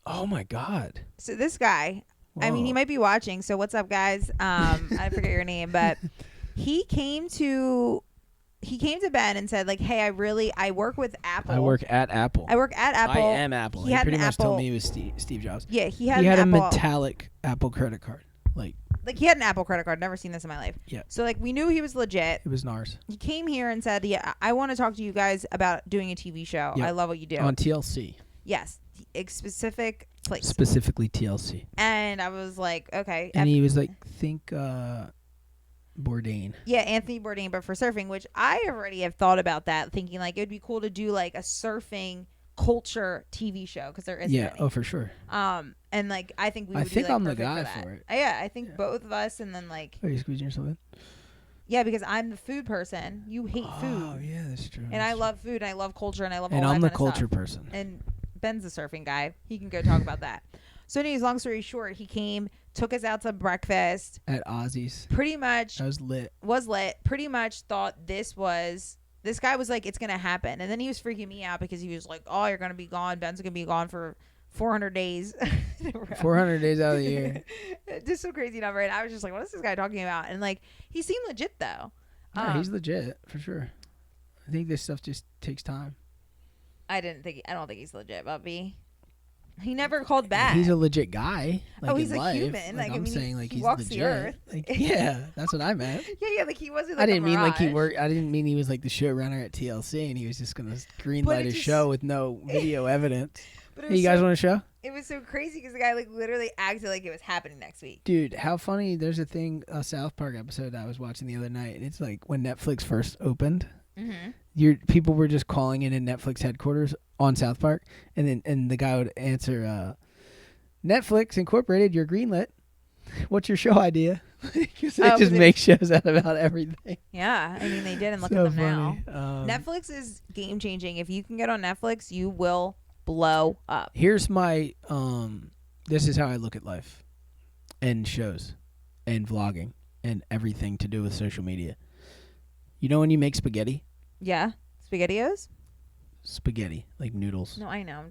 Oh my God. So this guy. I mean, he Whoa. might be watching. So what's up, guys? I forget your name, but he came to Ben and said like, "Hey, I work with Apple. I work at Apple. I work at Apple. I am Apple. He He had pretty an much Apple. told me he was Steve Jobs. Yeah, he He had had a an Apple. metallic Apple credit card. Like he had an Apple credit card. Never seen this in my life. Yeah. So like we knew he was legit. It was NARS. He came here and said, "Yeah, I want to talk to you guys about doing a TV show. Yep. I love what you do." On TLC. Yes, a specific place. Specifically TLC. And I was like, okay. And he was like, think Bourdain. Yeah, Anthony Bourdain, but for surfing, which I already have thought about that, thinking like it would be cool to do like a surfing culture TV show because there isn't Yeah, any. oh, for sure. And like I think we I would think be like I'm the perfect guy that. for it. Yeah, I think both of us, and then like Are you squeezing yourself in? yeah, because I'm the food person. You hate Oh, food, yeah, that's true. and I love food, and I love culture, and I love And all I'm that the kind of culture stuff. person. And Ben's a surfing guy. He can go talk about that. So anyways, long story short, he came, took us out to breakfast. At Ozzy's. Pretty much That was lit. was lit. Pretty much thought this guy was like, it's gonna happen. And then he was freaking me out because he was like, oh, you're gonna be gone. Ben's gonna be gone for 400 days. 400 days out of the year. Just so crazy number. And I was just like, what is this guy talking about? And like, he seemed legit though. Yeah, he's legit, for sure. I think this stuff just takes time. I don't think he's legit, Bubby. He never called back. He's a legit guy. Like, he's in a life. human. Like, Like, I I'm mean, saying, like, he he's walks legit. the earth. Like, yeah, that's what I meant. yeah, like he wasn't. Like I didn't a mean like he mirage. worked. I didn't mean he was like the showrunner at TLC and he was just gonna green But light it a just- show with no video evidence. But it Hey, was you guys so, want a show? it was so crazy because the guy like literally acted like it was happening next week. Dude, how funny. There's a South Park episode I was watching the other night, and it's like when Netflix first opened, people were just calling in Netflix headquarters on South Park, and the guy would answer, Netflix Incorporated, you're greenlit. What's your show idea? They just make shows out about everything. Yeah, I mean they did, and look So at them funny. now. Netflix is game changing. If you can get on Netflix, you will blow up. Here's my this is how I look at life and shows and vlogging and everything to do with social media. You know when you make spaghetti? Yeah, SpaghettiOs. Spaghetti, like noodles. No, I know.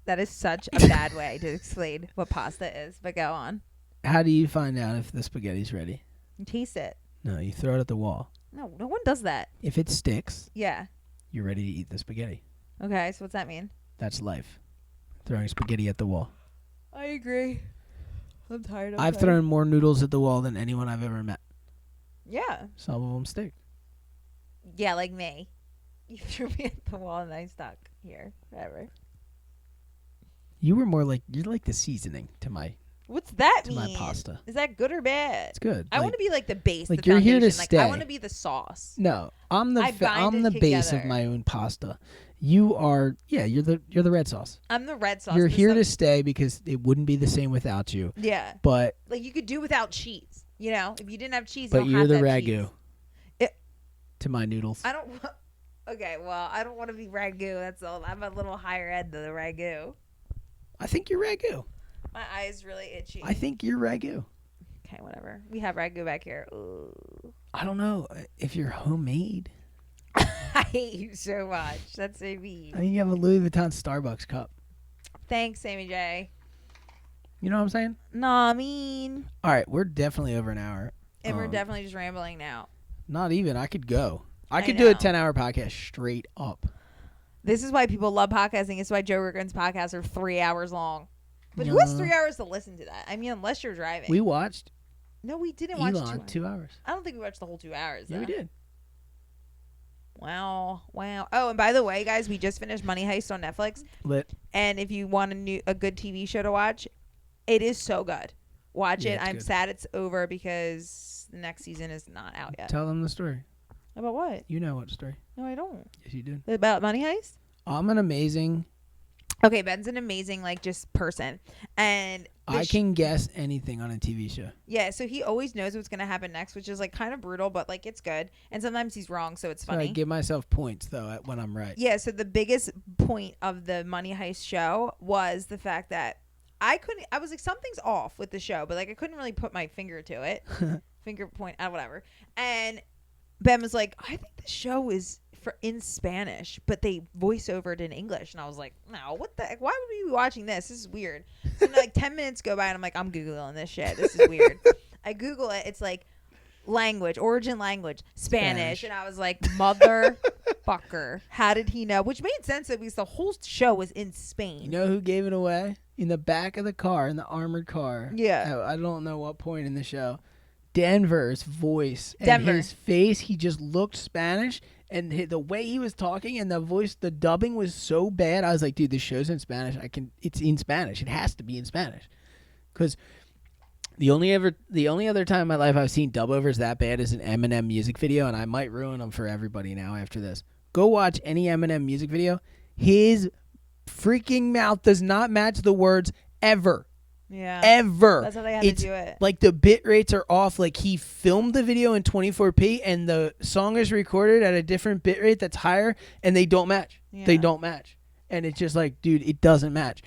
That is such a bad way to explain what pasta is. But go on. How do you find out if the spaghetti's ready? You taste it. No, you throw it at the wall. No one does that. If it sticks, Yeah. you're ready to eat the spaghetti. Okay, so what's that mean? That's life. Throwing spaghetti at the wall. I agree. I'm tired. I've thrown more noodles at the wall than anyone I've ever met. Yeah. Some of them stick. Yeah, like me. You threw me at the wall and I stuck here forever. You're like the seasoning to my What's that to mean? my pasta. Is that good or bad? It's good. I want to be like the base. like the you're here to foundation. Like I stay. want to be the sauce. No, I'm I the bind I'm it the base of together. my own pasta. You are, you're the red sauce. I'm the red sauce. You're here to stay because it wouldn't be the same without you. Yeah. But like you could do without cheese. You know, if you didn't have cheese, but you don't you're have the to have ragu cheese. to my noodles. I don't. Okay, well, I don't want to be ragu. That's all. I'm a little higher end than the ragu. I think you're ragu. My eye is really itchy. I think you're ragu. Okay, whatever. We have ragu back here. Ooh. I don't know if you're homemade. I hate you so much. That's so mean. I mean, you have a Louis Vuitton Starbucks cup. Thanks, Sammy J. You know what I'm saying? Nah, I mean. All right, we're definitely over an hour. And we're definitely just rambling now. Not even. I could go. I could know. do a 10-hour podcast straight up. This is why people love podcasting. It's why Joe Rogan's podcasts are 3 hours long. But who has 3 hours to listen to that? I mean, unless you're driving. We watched. No, we didn't watch Elon 2 hours. I don't think we watched the whole 2 hours. Yeah, we did. Wow. Oh, and by the way, guys, we just finished Money Heist on Netflix. Lit. And if you want a good TV show to watch, it is so good. Watch it. I'm sad it's over because the next season is not out yet. Tell them the story. About what? You know what story. No, I don't. Yes, you did. About Money Heist? I'm an amazing... Okay, Ben's an amazing, just person. And I can guess anything on a TV show. Yeah, so he always knows what's going to happen next, which is, kind of brutal, but, it's good. And sometimes he's wrong, so it's funny. I give myself points, though, when I'm right. Yeah, so the biggest point of the Money Heist show was the fact that I was like, something's off with the show, but, I couldn't really put my finger to it. Finger point, whatever. And Ben was like, I think the show is in Spanish, but they voice over it in English. And I was like, no, what the heck? Why would we be watching this? This is weird. So 10 minutes go by and I'm like, I'm Googling this shit. This is weird. I Google it. It's language, origin language, Spanish. And I was like, motherfucker. How did he know? Which made sense because the whole show was in Spain. You know who gave it away? In the back of the car, in the armored car. Yeah. I don't know what point in the show. Denver's voice and Denver. his face, he just looked Spanish. And the way he was talking and the voice, the dubbing was so bad. I was like, dude, this show's in Spanish. It's in Spanish. It has to be in Spanish. Because the only other time in my life I've seen dub overs that bad is an Eminem music video, and I might ruin them for everybody now after this. Go watch any Eminem music video. His freaking mouth does not match the words ever. Yeah. Ever. That's how they had to do it. The bit rates are off. He filmed the video in 24p and the song is recorded at a different bit rate that's higher and they don't match. Yeah. They don't match. And it's just dude, it doesn't match.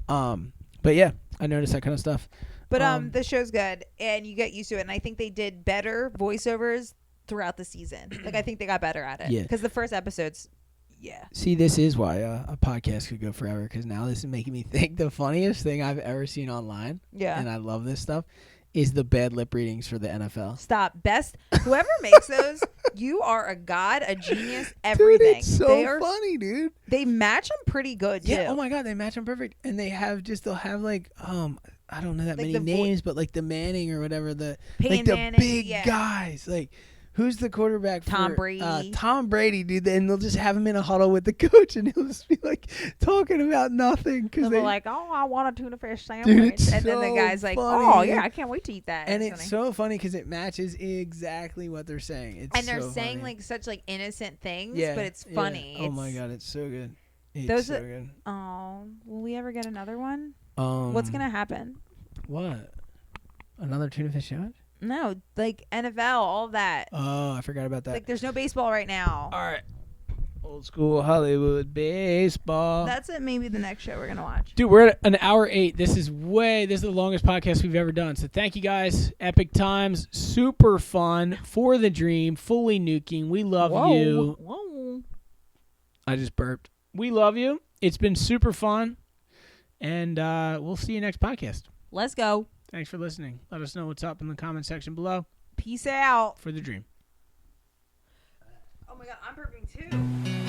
But yeah, I noticed that kind of stuff. But the show's good and you get used to it. And I think they did better voiceovers throughout the season. I think they got better at it. Yeah. Because the first episode's, yeah. See, this is why a podcast could go forever, because now this is making me think the funniest thing I've ever seen online, and I love this stuff, is the bad lip readings for the NFL. Stop. Best. Whoever makes those, you are a god, a genius, everything. Dude, it's so funny, dude. They match them pretty good, too. Yeah, oh my God, they match them perfect. And they'll have I don't know that many the names, but the Manning or whatever, the Manning, big guys, who's the quarterback for Tom Brady? Tom Brady, dude. And they'll just have him in a huddle with the coach, and he'll just be talking about nothing. Because they're like, oh, I want a tuna fish sandwich. Dude, it's and then the guy's so like, funny, oh, dude. yeah, I can't wait to eat that. And it's so funny because it matches exactly what they're saying. And they're so saying funny. such innocent things, Yeah, but it's funny. Yeah. Oh my God, it's so good. It's Those so good. Oh, will we ever get another one? Um, What's going to happen? What? Another tuna fish sandwich? No, NFL, all that. Oh, I forgot about that. There's no baseball right now. All right. Old school Hollywood baseball. That's it. Maybe the next show we're going to watch. Dude, we're at an hour 8. This is the longest podcast we've ever done. So thank you guys. Epic times. Super fun. For the dream. Fully nuking. We love you. Whoa. I just burped. We love you. It's been super fun. And we'll see you next podcast. Let's go. Thanks for listening. Let us know what's up in the comment section below. Peace out. For the dream. Oh my God, I'm burping too.